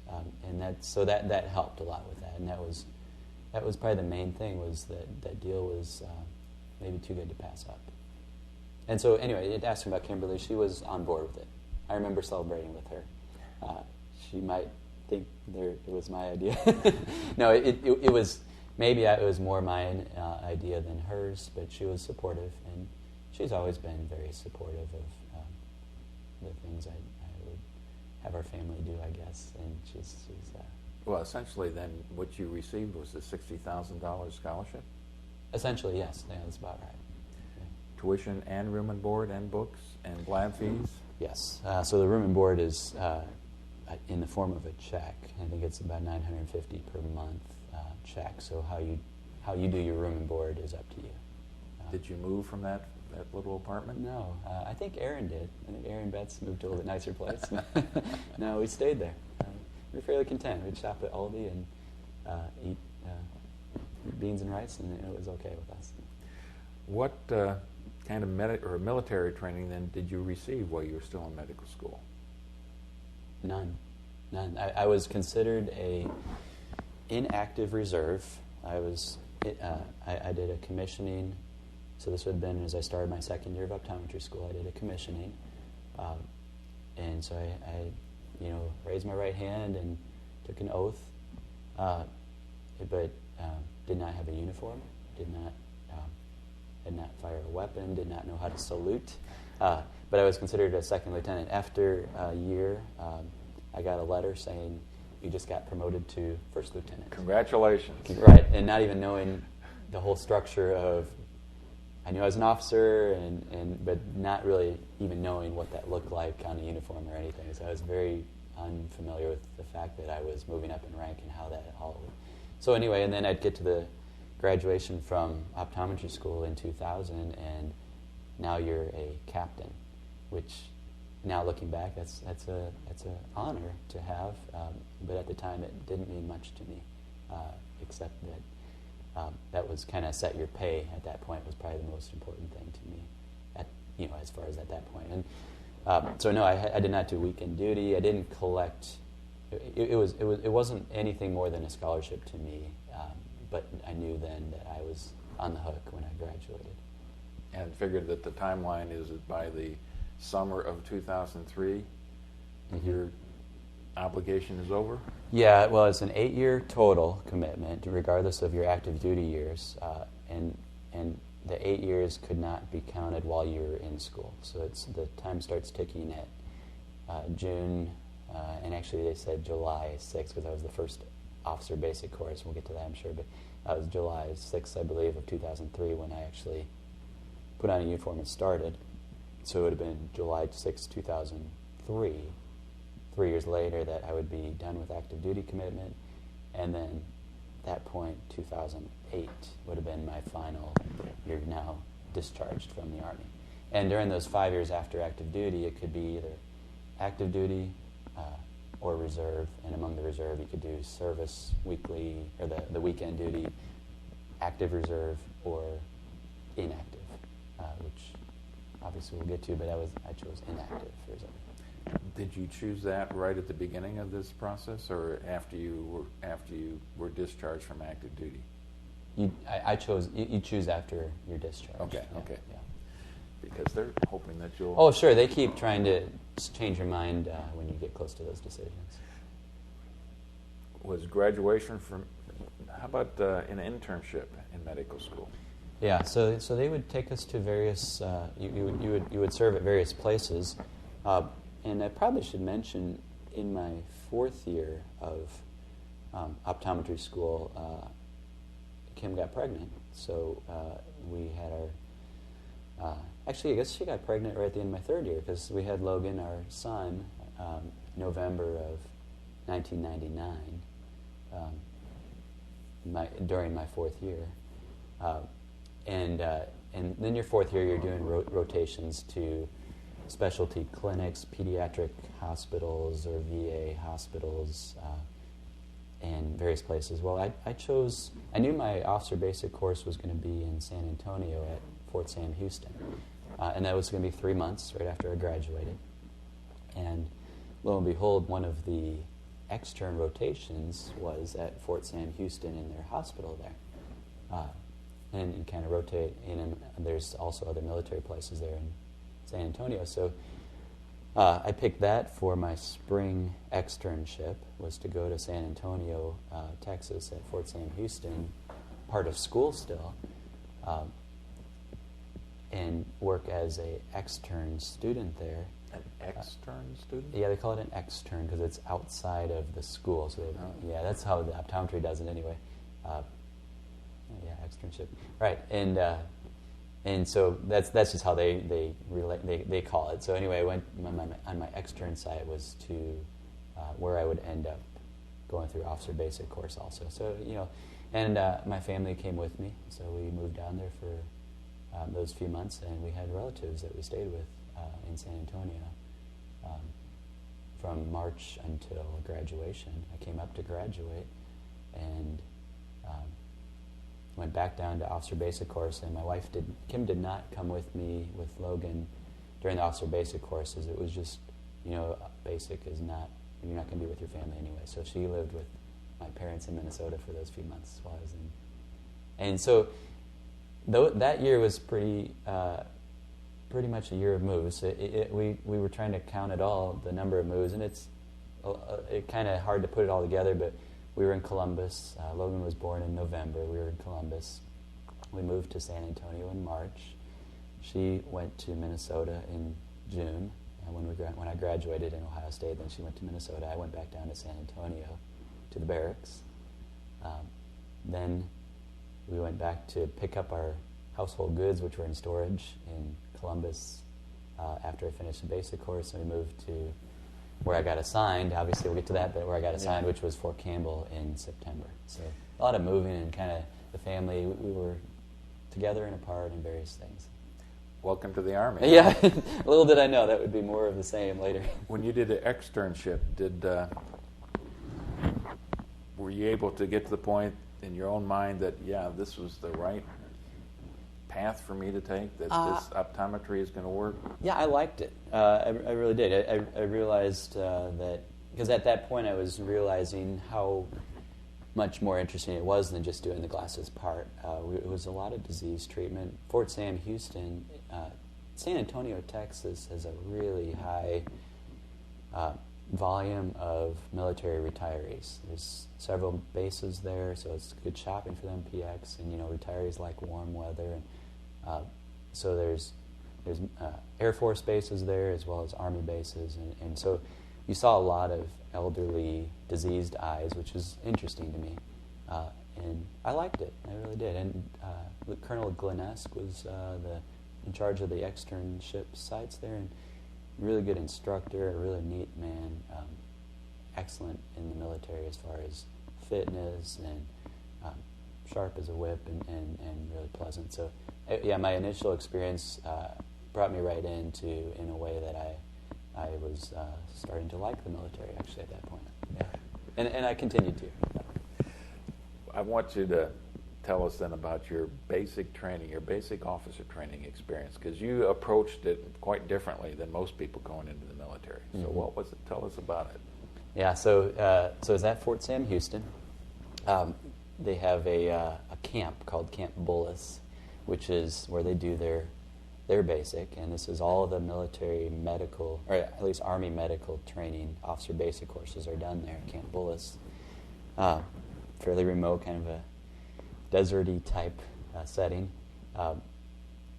And that helped a lot with that. And that was probably the main thing, was that deal was maybe too good to pass up. And so anyway, it asked me about Kimberly. She was on board with it. I remember celebrating with her. She might think it was my idea. No, it was, maybe it was more my idea than hers, but she was supportive, and she's always been very supportive of the things I would have our family do, I guess. And she's
well, essentially then what you received was a $60,000 scholarship?
Essentially, yes. Yeah, that's about right.
Tuition and room and board and books and lab fees?
Yes. So the room and board is in the form of a check. I think it's about $950 per month check. So how you do your room and board is up to you.
Did you move from that little apartment?
No. I think Aaron did. I think Aaron Betts moved to a little bit nicer place. No, we stayed there. We were fairly content. We'd shop at Aldi and eat beans and rice, and it was okay with us.
What kind of military training then did you receive while you were still in medical school?
None. I was considered a inactive reserve. I did a commissioning. So this would have been as I started my second year of optometry school. I did a commissioning, and so I raised my right hand and took an oath, but did not have a uniform. Had not fired a weapon. Did not know how to salute. But I was considered a second lieutenant. After a year, I got a letter saying, "You just got promoted to first lieutenant."
Congratulations.
Right, and not even knowing the whole structure of, I knew I was an officer, but not really even knowing what that looked like on a uniform or anything. So I was very unfamiliar with the fact that I was moving up in rank and how that all would. So anyway, and then I'd get to the graduation from optometry school in 2000, and now you're a captain, which now looking back, that's a honor to have. But at the time, it didn't mean much to me, except that that was kind of set your pay at that point was probably the most important thing to me, as far as at that point. And so no, I did not do weekend duty. I didn't collect. It wasn't anything more than a scholarship to me. But I knew then that I was on the hook when I graduated.
And figured that the timeline is that by the summer of 2003, your obligation is over?
Yeah, well, it's an 8-year total commitment, regardless of your active duty years, and the 8 years could not be counted while you're in school. So the time starts ticking at June, and actually they said July 6th, because that was the first officer basic course. We'll get to that, I'm sure, but that was July 6th, I believe, of 2003 when I actually put on a uniform and started. So it would have been July 6, 2003, 3 years later, that I would be done with active duty commitment. And then at that point, 2008, would have been my final, you're now discharged from the Army. And during those 5 years after active duty, it could be either active duty or reserve. And among the reserve, you could do service weekly, or the weekend duty, active reserve, or inactive, which obviously we'll get to, but I chose inactive reserve.
Did you choose that right at the beginning of this process, or after you were discharged from active duty?
I chose. You choose after your discharge.
Okay.
Yeah,
Okay.
Yeah.
Because they're hoping that you'll.
Oh, sure. They keep trying to change your mind when you get close to those decisions.
Was graduation from? How about an internship in medical school?
Yeah. So they would take us to various. You would serve at various places, and I probably should mention in my 4th year of optometry school, Kim got pregnant. So we had our. Actually, I guess she got pregnant right at the end of my 3rd year, because we had Logan, our son, November of 1999, during my 4th year. And then your 4th year, you're doing rotations to specialty clinics, pediatric hospitals, or VA hospitals, and various places. Well, I knew my officer basic course was going to be in San Antonio at Fort Sam Houston. And that was going to be 3 months right after I graduated. And lo and behold, one of the extern rotations was at Fort Sam Houston in their hospital there. And you kind of rotate in, and there's also other military places there in San Antonio. So I picked that for my spring externship, was to go to San Antonio, Texas at Fort Sam Houston, part of school still, and work as a extern student there.
An extern student?
Yeah, they call it an extern because it's outside of the school. So yeah, that's how the optometry does it anyway. Yeah, externship. Right, and so that's just how they call it. So anyway, I went on my extern site was to where I would end up going through officer basic course also. So and my family came with me, so we moved down there for those few months, and we had relatives that we stayed with in San Antonio from March until graduation. I came up to graduate and went back down to officer basic course, and my wife Kim did not come with me with Logan during the officer basic courses. It was just, basic is not, you're not going to be with your family anyway. So she lived with my parents in Minnesota for those few months while I was in. And so that year was pretty much a year of moves. We were trying to count it all, the number of moves, and it's kind of hard to put it all together, but we were in Columbus. Logan was born in November. We were in Columbus. We moved to San Antonio in March. She went to Minnesota in June. And when I graduated in Ohio State, then she went to Minnesota. I went back down to San Antonio to the barracks. Then we went back to pick up our household goods, which were in storage in Columbus after I finished the basic course. And we moved to where I got assigned. Obviously, we'll get to that, but where I got assigned, which was Fort Campbell in September. So a lot of moving, and kind of the family, we were together and apart in various things.
welcome to the Army.
Yeah, little did I know that would be more of the same later.
When you did an externship, were you able to get to the point in your own mind that, yeah, this was the right path for me to take, that this optometry is going to work?
Yeah, I liked it. I really did. I realized that, because at that point I was realizing how much more interesting it was than just doing the glasses part. It was a lot of disease treatment. Fort Sam Houston, San Antonio, Texas has a really high volume of military retirees. There's several bases there, so it's good shopping for them, PX, and retirees like warm weather. And so there's Air Force bases there as well as Army bases, and so you saw a lot of elderly, diseased eyes, which was interesting to me. And I liked it. I really did. And Colonel Glennesk was in charge of the externship sites there, and really good instructor, a really neat man, excellent in the military as far as fitness, and sharp as a whip, and really pleasant. So, my initial experience brought me right in a way that I was starting to like the military, actually, at that point. Yeah. And I continued to.
I want you to tell us then about your basic training, your basic officer training experience, because you approached it quite differently than most people going into the military. So what was it? Tell us about it.
Yeah, so it was at Fort Sam Houston. They have a camp called Camp Bullis, which is where they do their basic, and this is all of the military medical, or at least Army medical training, officer basic courses are done there at Camp Bullis. Fairly remote, kind of a deserty type setting,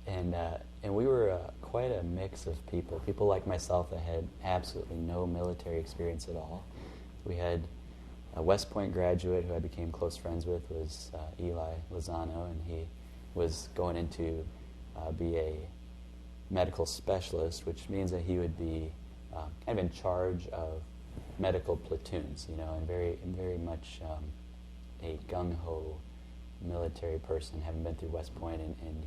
and we were quite a mix of people like myself that had absolutely no military experience at all. We had a West Point graduate who I became close friends with, was Eli Lozano, and he was going into be a medical specialist, which means that he would be kind of in charge of medical platoons, and very much a gung-ho military person, having been through West Point, and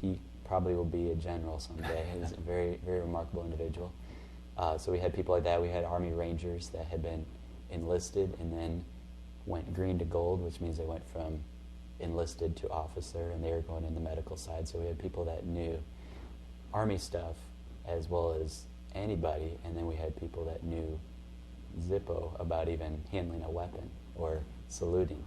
he probably will be a general someday. He's a very, very remarkable individual. So we had people like that. We had Army Rangers that had been enlisted and then went green to gold, which means they went from enlisted to officer, and they were going in the medical side. So we had people that knew Army stuff as well as anybody, and then we had people that knew Zippo about even handling a weapon or saluting.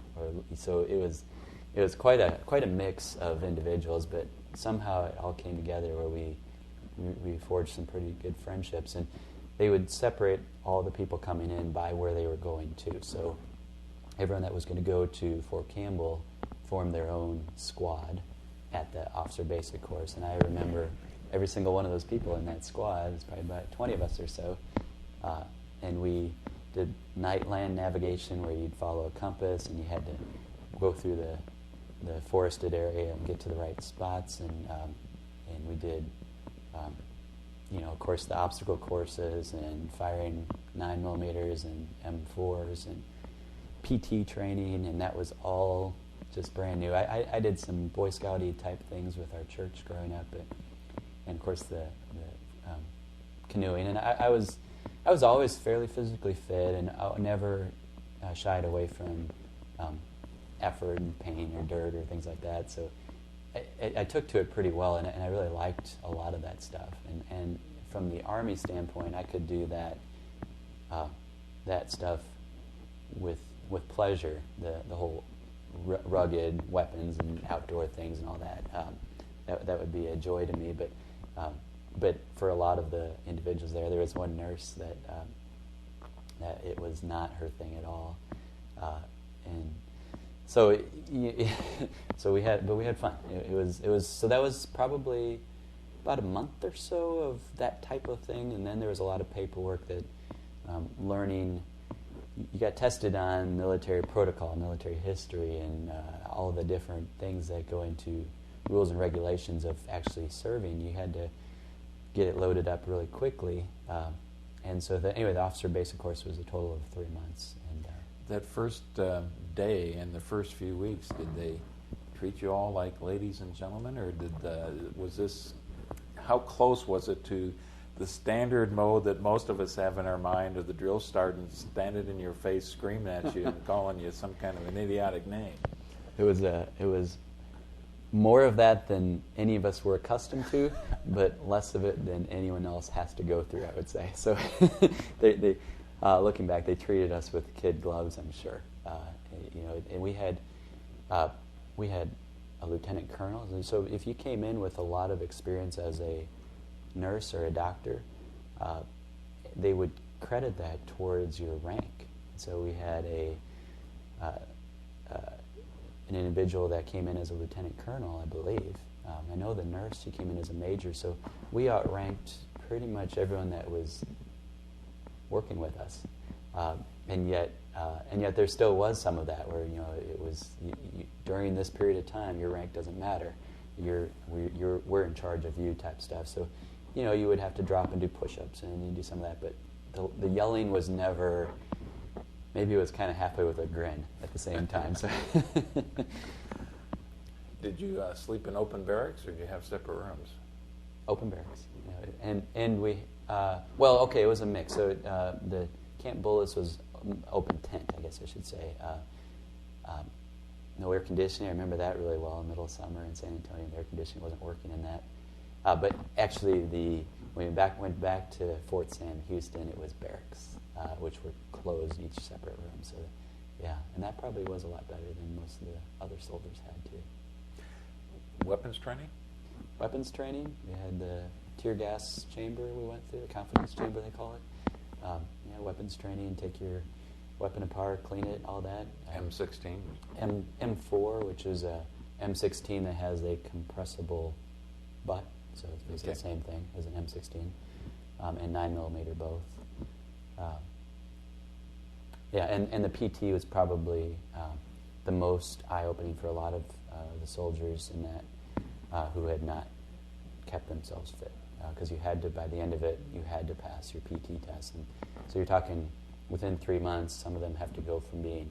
So it was quite a mix of individuals, but somehow it all came together where we forged some pretty good friendships, and they would separate all the people coming in by where they were going to. So everyone that was going to go to Fort Campbell formed their own squad at the officer basic course, and I remember every single one of those people in that squad, there's probably about 20 of us or so, and we did night land navigation where you'd follow a compass and you had to go through the forested area and get to the right spots, and we did of course the obstacle courses and firing 9mm and M4s and PT training, and that was all just brand new. I did some Boy Scouty type things with our church growing up, and of course the canoeing, and I was always fairly physically fit, and I never shied away from effort and pain or dirt or things like that. So I took to it pretty well, and I really liked a lot of that stuff. And from the Army standpoint, I could do that stuff with pleasure. The whole rugged weapons and outdoor things and all that would be a joy to me. But for a lot of the individuals there was one nurse that it was not her thing at all, and so we had fun. It was so that was probably about a month or so of that type of thing, and then there was a lot of paperwork that learning. You got tested on military protocol, military history, and all the different things that go into rules and regulations of actually serving. You had to get it loaded up really quickly, and so the officer basic course was a total of 3 months. And
that first day and the first few weeks, did they treat you all like ladies and gentlemen, or was this? How close was it to the standard mode that most of us have in our mind of the drill sergeant standing in your face, screaming at you and calling you some kind of an idiotic name?
It was more of that than any of us were accustomed to, but less of it than anyone else has to go through, I would say. So, they looking back, they treated us with kid gloves, I'm sure. And we had a lieutenant colonel, and so if you came in with a lot of experience as a nurse or a doctor, they would credit that towards your rank. So we had an individual that came in as a lieutenant colonel, I believe. I know the nurse, she came in as a major, so we outranked pretty much everyone that was working with us. And yet there still was some of that where it was during this period of time your rank doesn't matter. We're in charge of you type stuff. So you would have to drop and do push-ups and you do some of that. But the yelling was never. Maybe it was kind of halfway with a grin at the same time. So.
Did you sleep in open barracks or did you have separate rooms?
Open barracks, and we it was a mix. So the Camp Bullis was open tent, I guess I should say. No air conditioning. I remember that really well in the middle of summer in San Antonio. The air conditioning wasn't working in that. But actually, when we went back to Fort Sam Houston, it was barracks, which were closed, each separate room. So, yeah, and that probably was a lot better than most of the other soldiers had too.
Weapons training?
Weapons training. We had the tear gas chamber we went through, the confidence chamber they call it. Weapons training, take your weapon apart, clean it, all that.
M16?
M4, which is a M16 that has a compressible butt, so it's the same thing as an M16, and 9mm both. And the PT was probably the most eye-opening for a lot of the soldiers in that who had not kept themselves fit, because you had to, by the end of it, you had to pass your PT test. And so you're talking within 3 months, some of them have to go from being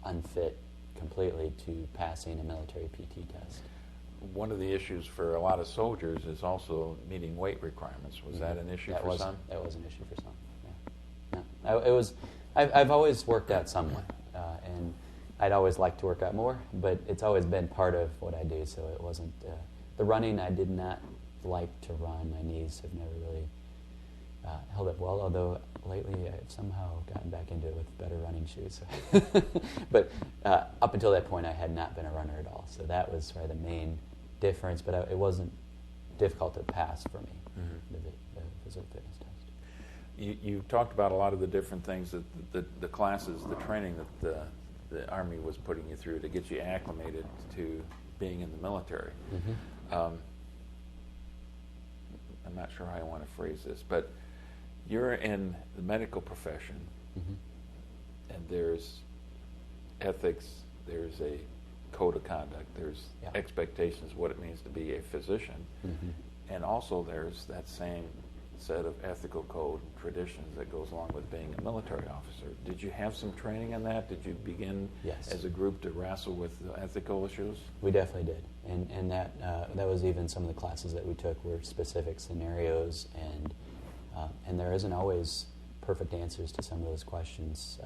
unfit completely to passing a military PT test.
One of the issues for a lot of soldiers is also meeting weight requirements. Was that an issue for some?
That was an issue for some. Yeah. No, it was. I've always worked out somewhat, and I'd always like to work out more, but it's always been part of what I do. So it wasn't the running. I did not like to run. My knees have never really held up well. Although lately I've somehow gotten back into it with better running shoes. But up until that point, I had not been a runner at all. So that was probably the main difference. But it wasn't difficult to pass for me, the physical fitness test.
You talked about a lot of the different things that the classes, the training that the Army was putting you through to get you acclimated to being in the military. I'm not sure how I want to phrase this, but you're in the medical profession, and there's ethics, there's a code of conduct, there's expectations of what it means to be a physician, and also there's that same set of ethical code and traditions that goes along with being a military officer. Did you have some training in that? Did you begin as a group to wrestle with the ethical issues?
We definitely did, and that was even some of the classes that we took were specific scenarios, and there isn't always perfect answers to some of those questions.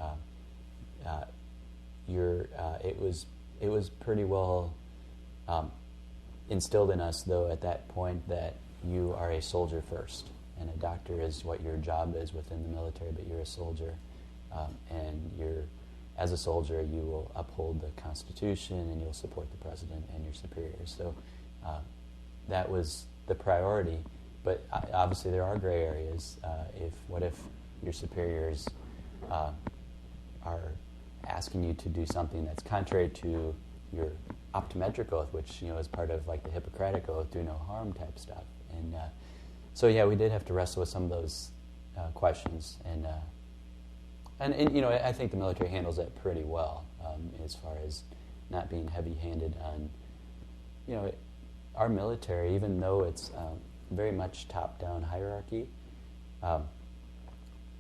It was pretty well instilled in us, though, at that point that you are a soldier first. And a doctor is what your job is within the military, but you're a soldier. And as a soldier, you will uphold the Constitution and you'll support the president and your superiors. So that was the priority. But obviously there are gray areas. What if your superiors are asking you to do something that's contrary to your optometric oath, which is part of like the Hippocratic oath, do no harm type stuff. And so we did have to wrestle with some of those questions, and I think the military handles that pretty well as far as not being heavy-handed on, our military, even though it's very much top-down hierarchy,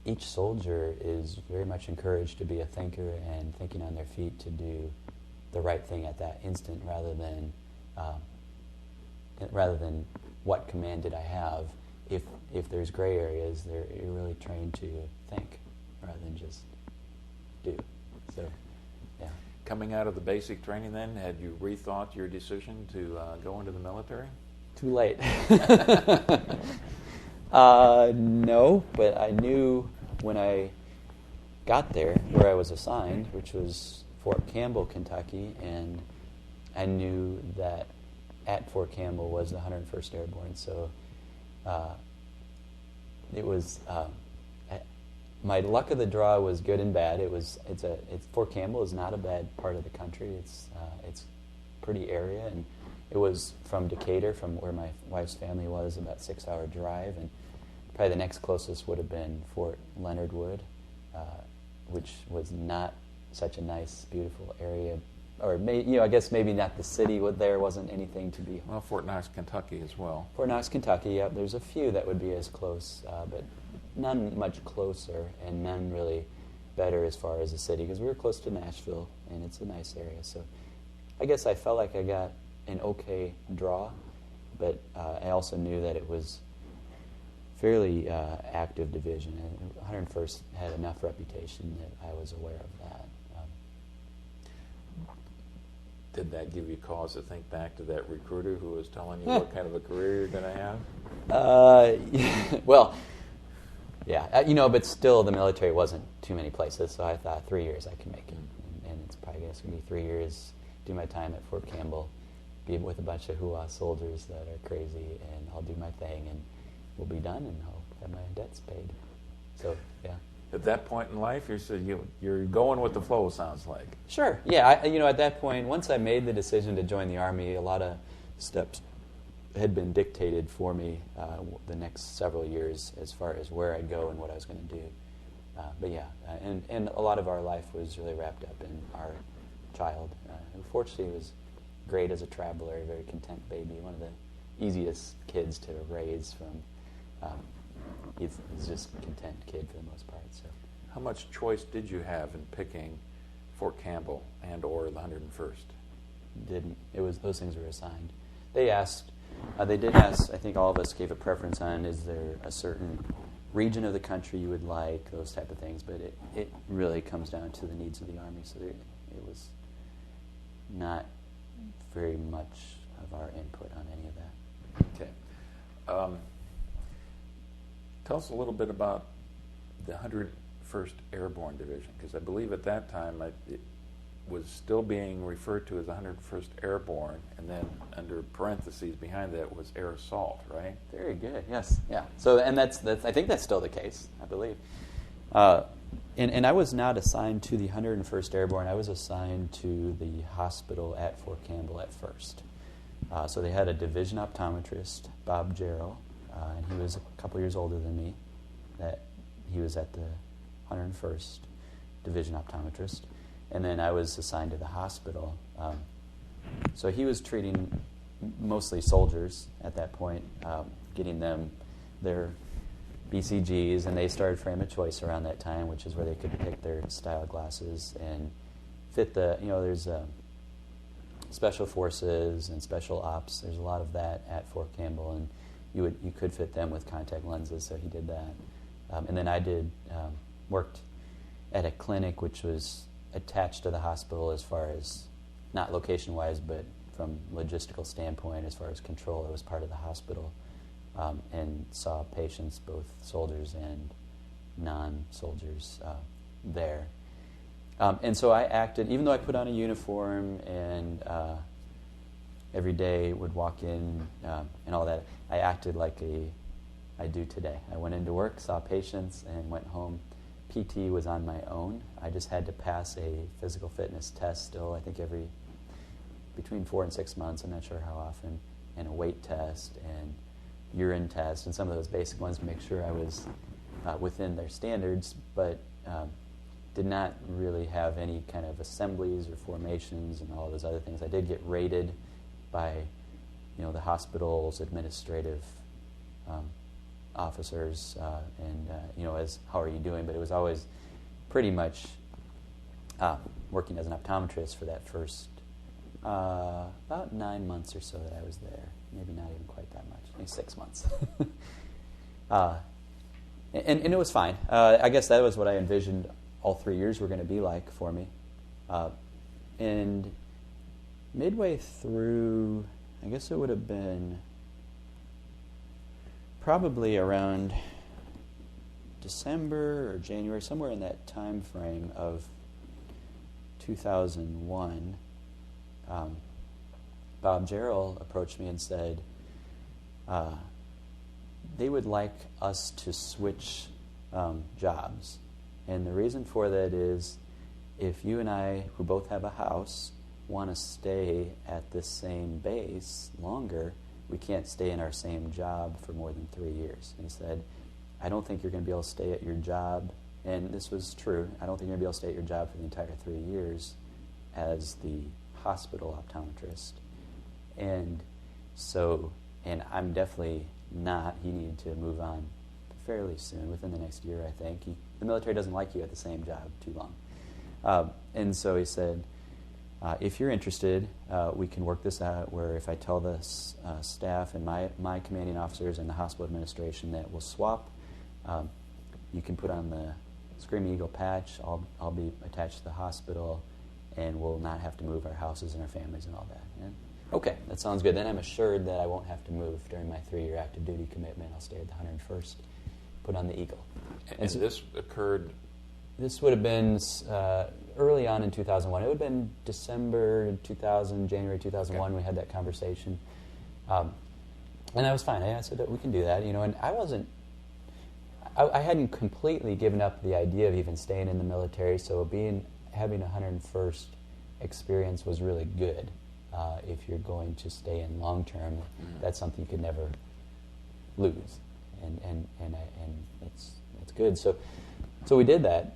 each soldier is very much encouraged to be a thinker and thinking on their feet to do the right thing at that instant, rather than what command did I have. If there's gray areas, you're really trained to think rather than just do. So, yeah.
Coming out of the basic training then, had you rethought your decision to go into the military?
Too late. No, but I knew when I got there where I was assigned, which was Fort Campbell, Kentucky, and I knew that at Fort Campbell was the 101st Airborne. So it was my luck of the draw was good and bad. Fort Campbell is not a bad part of the country. It's pretty area, and it was from Decatur, from where my wife's family was, about a 6-hour drive, and probably the next closest would have been Fort Leonard Wood, which was not such a nice, beautiful area. Or I guess maybe not the city. There wasn't anything to be.
Well, Fort Knox, Kentucky, as well.
Fort Knox, Kentucky. Yeah, there's a few that would be as close, but none much closer, and none really better as far as the city, because we were close to Nashville, and it's a nice area. So, I guess I felt like I got an okay draw, but I also knew that it was fairly active division, and 101st had enough reputation that I was aware of that.
Did that give you cause to think back to that recruiter who was telling you what kind of a career you're going to have?
Well, yeah, but still the military wasn't too many places, so I thought 3 years I can make it. And it's probably going to be 3 years, do my time at Fort Campbell, be with a bunch of hooah soldiers that are crazy, and I'll do my thing, and we'll be done, and I'll have my debts paid. So, yeah.
At that point in life, you're going with the flow, sounds like.
Sure. Yeah. At that point, once I made the decision to join the Army, a lot of steps had been dictated for me the next several years as far as where I'd go and what I was going to do. But yeah, and a lot of our life was really wrapped up in our child, who fortunately was great as a traveler, a very content baby, one of the easiest kids to raise from. He's just a content kid for the most part. So,
how much choice did you have in picking Fort Campbell and or the 101st?
Didn't. It was those things were assigned. They did ask. I think all of us gave a preference on: is there a certain region of the country you would like? Those type of things. But it really comes down to the needs of the Army. So it was not very much of our input on any of that.
Okay. Tell us a little bit about the 101st Airborne Division, because I believe at that time it was still being referred to as the 101st Airborne, and then under parentheses behind that was Air Assault, right?
Very good. Yes. Yeah. So, and that's I think that's still the case, I believe. And I was not assigned to the 101st Airborne. I was assigned to the hospital at Fort Campbell at first. So they had a division optometrist, Bob Jarrell. And he was a couple years older than me. That he was at the 101st Division optometrist, and then I was assigned to the hospital. So he was treating mostly soldiers at that point, getting them their BCGs, and they started Frame of Choice around that time, which is where they could pick their style glasses and fit the. There's special forces and special ops. There's a lot of that at Fort Campbell, and you could fit them with contact lenses, so he did that. And then I worked at a clinic which was attached to the hospital as far as, not location-wise, but from logistical standpoint, as far as control. It was part of the hospital, and saw patients, both soldiers and non-soldiers, there. And so I acted, even though I put on a uniform and every day would walk in and all that, I acted like I do today. I went into work, saw patients, and went home. PT was on my own. I just had to pass a physical fitness test still, I think between 4 and 6 months, I'm not sure how often, and a weight test and urine test and some of those basic ones to make sure I was within their standards, but did not really have any kind of assemblies or formations and all those other things. I did get rated by the hospital's administrative officers and as how are you doing, but it was always pretty much working as an optometrist for that first about 9 months or so that I was there. Maybe not even quite that much. Maybe 6 months. And it was fine. I guess that was what I envisioned all 3 years were going to be like for me. And midway through, I guess it would have been probably around December or January, somewhere in that time frame of 2001, Bob Jarrell approached me and said they would like us to switch jobs. And the reason for that is if you and I, who both have a house, want to stay at this same base longer, we can't stay in our same job for more than 3 years. And he said, I don't think you're going to be able to stay at your job, and this was true, I don't think you're going to be able to stay at your job for the entire 3 years as the hospital optometrist. And so, and I'm definitely not, he needed to move on fairly soon, within the next year, I think. The military doesn't like you at the same job too long. And so he said, if you're interested, we can work this out where if I tell the staff and my commanding officers and the hospital administration that we'll swap, you can put on the Screaming Eagle patch, I'll be attached to the hospital, and we'll not have to move our houses and our families and all that. And, okay, that sounds good. Then I'm assured that I won't have to move during my 3-year active duty commitment. I'll stay at the 101st, put on the Eagle.
And so this occurred? This
would have been early on in 2001. It would have been December 2000, January 2001. Okay. We had that conversation. And I was fine. I said, we can do that. And I hadn't completely given up the idea of even staying in the military, so having a 101st experience was really good. If you're going to stay in long term, that's something you could never lose, and it's good. So we did that,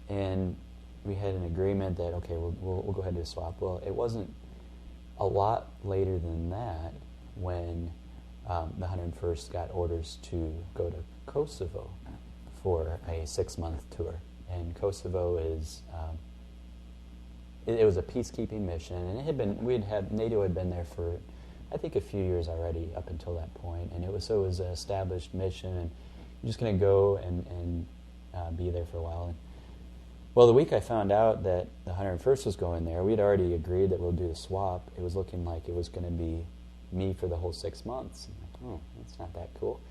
and we had an agreement that okay, we'll go ahead and do a swap. Well, it wasn't a lot later than that when the 101st got orders to go to Kosovo for a 6-month tour, and Kosovo is. It was a peacekeeping mission, and NATO had been there for, I think, a few years already up until that point, and it was an established mission, and you're just going to go and be there for a while. And, well, the week I found out that the 101st was going there, we'd already agreed that we'll do the swap. It was looking like it was going to be me for the whole 6 months. I'm like, that's not that cool.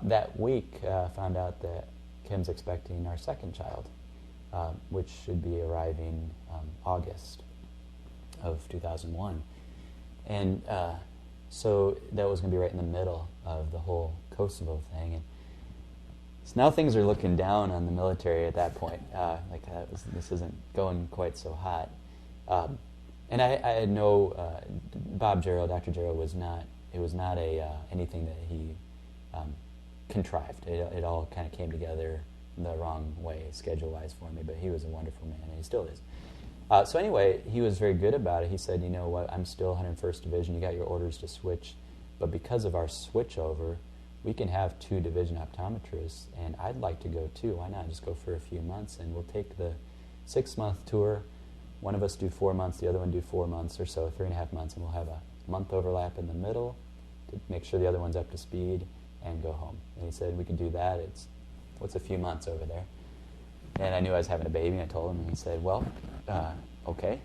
That week, I found out that Kim's expecting our second child. Which should be arriving August of 2001. And so that was going to be right in the middle of the whole Kosovo thing. And so now things are looking down on the military at that point. This isn't going quite so hot. And I had no, Bob Jarrell, Dr. Jarrell was not anything that he contrived. It all kind of came together the wrong way, schedule-wise for me, but he was a wonderful man, and he still is. So anyway, he was very good about it. He said, you know what, I'm still 101st Division, you got your orders to switch, but because of our switchover, we can have 2 division optometrists, and I'd like to go too. Why not just go for a few months, and we'll take the 6-month tour. One of us do 4 months, the other one do 4 months or so, 3.5 months, and we'll have a month overlap in the middle to make sure the other one's up to speed and go home. And he said, we could do that. What's a few months over there? And I knew I was having a baby, and I told him, and he said, well, okay,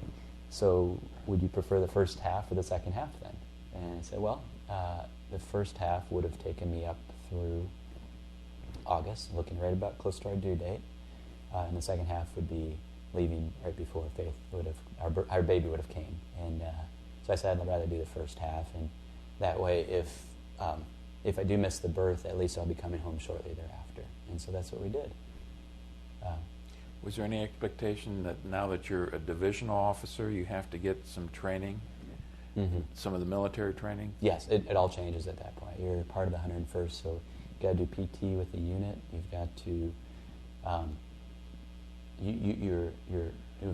so would you prefer the first half or the second half then? And I said, well, the first half would have taken me up through August, looking right about close to our due date, and the second half would be leaving right before Faith our baby would have came. And so I said I'd rather do the first half, and that way if I do miss the birth, at least I'll be coming home shortly thereafter. And so that's what we did.
Was there any expectation that now that you're a divisional officer, you have to get some training, some of the military training?
Yes, it all changes at that point. You're part of the 101st, so you've got to do PT with the unit. You've got to,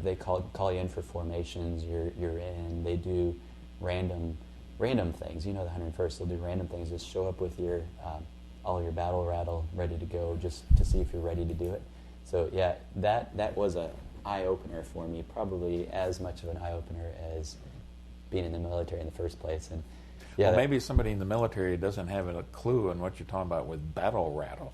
they call you in for formations. You're in. They do random things. You know, the 101st, they'll do random things. Just show up with your all your battle rattle ready to go, just to see if you're ready to do it. So yeah, that was a eye opener for me, probably as much of an eye opener as being in the military in the first place. And
well, maybe somebody in the military doesn't have a clue on what you're talking about with battle rattle.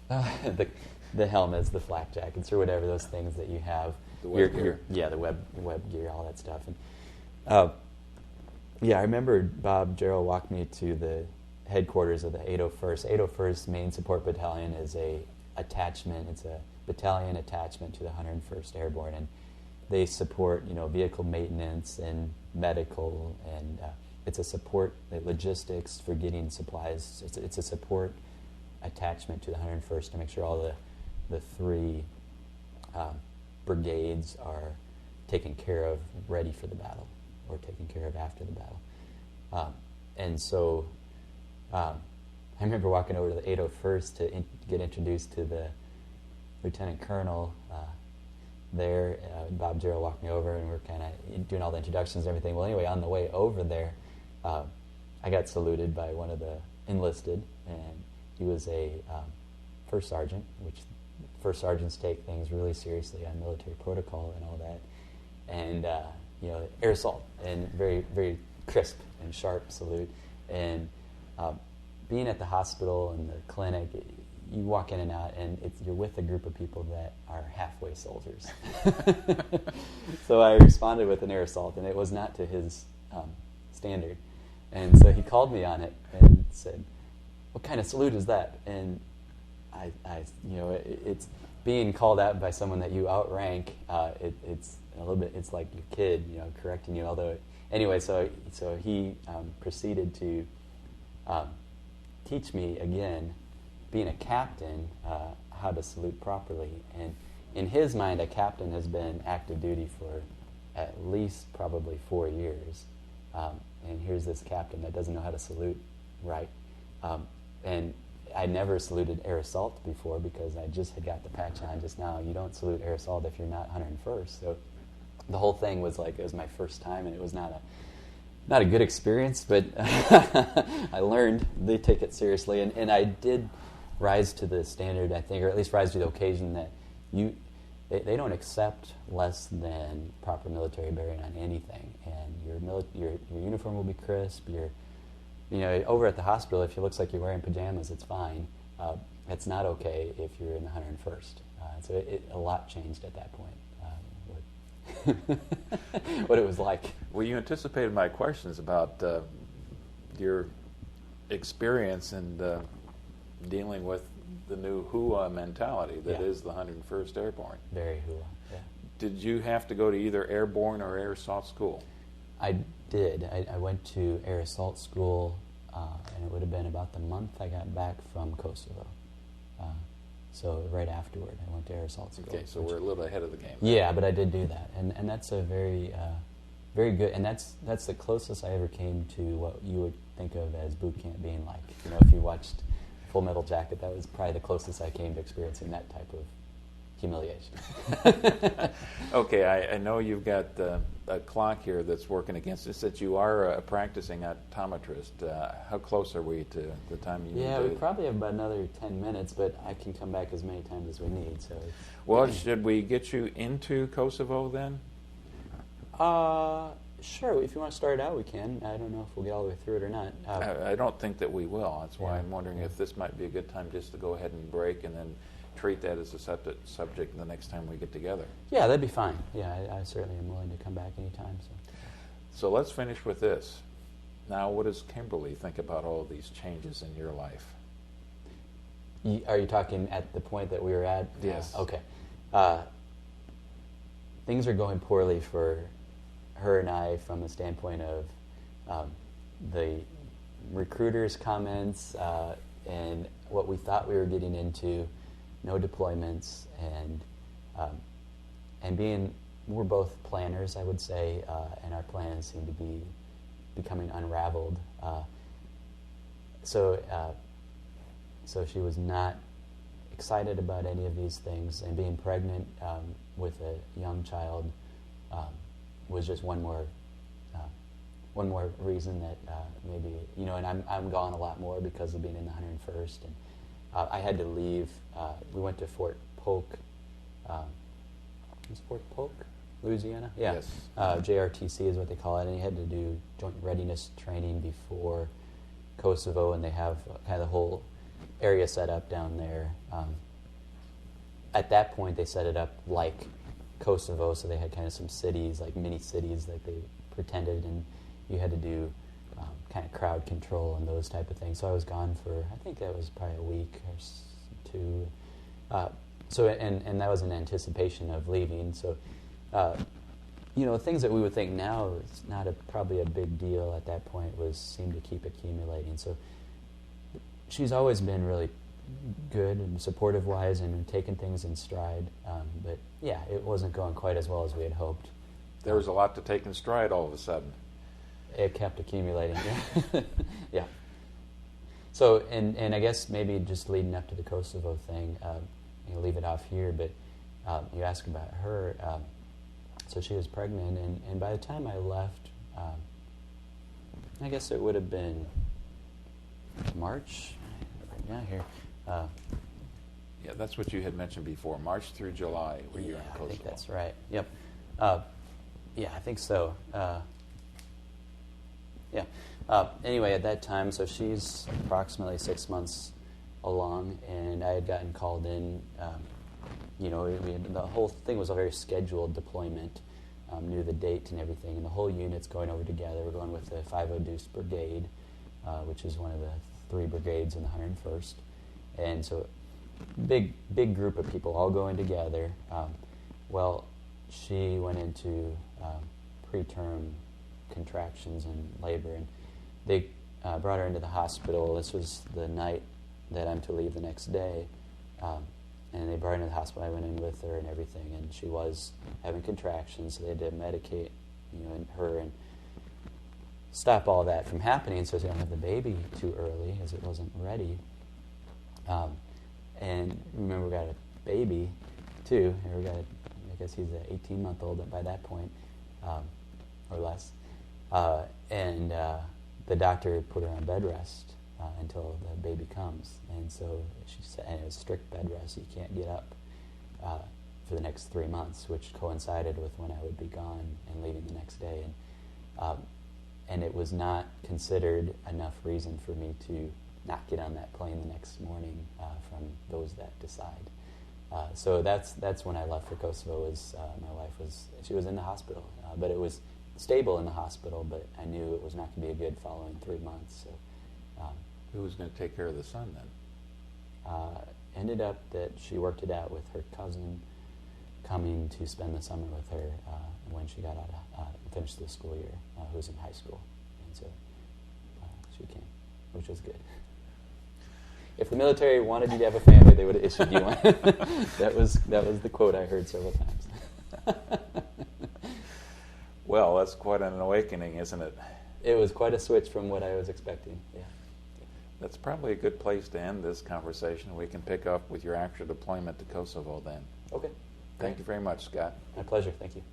The helmets, the flak jackets, or whatever those things that you have.
The web gear.
The web gear, all that stuff. And I remember Bob Jarrell walked me to the headquarters of the 801st. 801st Main Support Battalion is a attachment. It's a battalion attachment to the 101st Airborne, and they support vehicle maintenance and medical, and it's a support logistics for getting supplies. It's a support attachment to the 101st to make sure all the three brigades are taken care of, ready for the battle, or taken care of after the battle. And so I remember walking over to the 801st to get introduced to the lieutenant colonel there. Bob Jarrell walked me over, and we're kind of doing all the introductions and everything. Well, anyway, on the way over there, I got saluted by one of the enlisted, and he was a first sergeant, which first sergeants take things really seriously on military protocol and all that. And air assault, and very, very crisp and sharp salute. And being at the hospital and the clinic, you walk in and out, and you're with a group of people that are halfway soldiers. So I responded with an air assault, and it was not to his standard. And so he called me on it and said, "What kind of salute is that?" And it's being called out by someone that you outrank. It's a little bit. It's like your kid, correcting you. Although, anyway, so he proceeded to teach me again, being a captain, how to salute properly. And in his mind, a captain has been active duty for at least probably 4 years. And here's this captain that doesn't know how to salute right. And I never saluted air assault before because I just had got the patch on just now. You don't salute air assault if you're not 101st. So the whole thing was like it was my first time, and it was not a good experience, but I learned they take it seriously, and I did rise to the standard, I think, or at least rise to the occasion that they don't accept less than proper military bearing on anything, and your uniform will be crisp. Over at the hospital, if it looks like you're wearing pajamas, it's fine. It's not okay if you're in the 101st. So a lot changed at that point. What it was like.
Well, you anticipated my questions about your experience in dealing with the new HUA mentality that is the 101st Airborne.
Very HUA, yeah.
Did you have to go to either airborne or air assault school?
I did. I went to air assault school, and it would have been about the month I got back from Kosovo. So right afterward, I went to air assault school.
Okay, so we're a little ahead of the game.
Yeah, but I did do that, and that's a very, very good, and that's the closest I ever came to what you would think of as boot camp being like. If you watched Full Metal Jacket, that was probably the closest I came to experiencing that type of humiliation.
Okay, I know you've got a clock here that's working against us, that you are a practicing optometrist. How close are we to the time you need to...
Yeah, we probably have about another 10 minutes, but I can come back as many times as we need. So,
well, should we get you into Kosovo then?
Sure. If you want to start out, we can. I don't know if we'll get all the way through it or not.
I don't think that we will. That's why I'm wondering if this might be a good time just to go ahead and break and then treat that as a subject the next time we get together.
Yeah, that'd be fine. Yeah, I certainly am willing to come back anytime.
So let's finish with this. Now, what does Kimberly think about all of these changes in your life?
Are you talking at the point that we were at?
Yes.
Okay. Things are going poorly for her and I from the standpoint of the recruiters' comments and what we thought we were getting into. No deployments, and we're both planners, I would say, and our plans seem to be becoming unraveled. So she was not excited about any of these things, and being pregnant with a young child was just one more reason that maybe, and I'm gone a lot more because of being in the 101st, and I had to leave. We went to Fort Polk. Was Fort Polk? Louisiana? Yeah.
Yes.
JRTC is what they call it, and he had to do joint readiness training before Kosovo, and they have kind of the whole area set up down there. At that point, they set it up like Kosovo, so they had kind of some cities, like mini cities, like they pretended, and you had to do kind of crowd control and those type of things. So I was gone for, I think that was probably a week or two. And that was in anticipation of leaving. So, things that we would think now is not probably a big deal at that point seemed to keep accumulating. So she's always been really good and supportive-wise and taking things in stride. But yeah, it wasn't going quite as well as we had hoped.
There was a lot to take in stride all of a sudden.
It kept accumulating. Yeah. Yeah. So, and I guess maybe just leading up to the Kosovo thing, leave it off here, but you asked about her. So she was pregnant, and by the time I left, I guess it would have been March. Yeah, here.
Yeah, that's what you had mentioned before. March through July were you in Kosovo?
I think that's right. Yep. Yeah, I think so. Yeah. Anyway, at that time, so she's approximately 6 months along, and I had gotten called in. The whole thing was a very scheduled deployment. Knew the date and everything, and the whole unit's going over together. We're going with the 5 Deuce Brigade, which is one of the 3 brigades in the 101st. And so big group of people all going together. She went into preterm contractions and labor, and they brought her into the hospital. This was the night that I'm to leave the next day, and they brought her into the hospital. I went in with her and everything, and she was having contractions, so they had to medicate her and stop all that from happening so they don't have the baby too early, as it wasn't ready. And remember, we got a baby too, and I guess he's an 18-month-old by that point, or less. And the doctor put her on bed rest until the baby comes. And so she said, and it was strict bed rest. You can't get up for the next 3 months, which coincided with when I would be gone and leaving the next day. And it was not considered enough reason for me to not get on that plane the next morning from those that decide. So that's when I left for Kosovo. My wife was in the hospital, but it was stable in the hospital, but I knew it was not going to be a good following 3 months. So,
who was going to take care of the son then?
Ended up that she worked it out with her cousin coming to spend the summer with her when she got out finished the school year, who was in high school, and so she came, which was good. If the military wanted you to have a family, they would have issued you one. That was the quote I heard several times.
Well, that's quite an awakening, isn't it?
It was quite a switch from what I was expecting, yeah.
That's probably a good place to end this conversation. We can pick up with your actual deployment to Kosovo then.
Okay.
Thank you very much, Scott.
My pleasure. Thank you.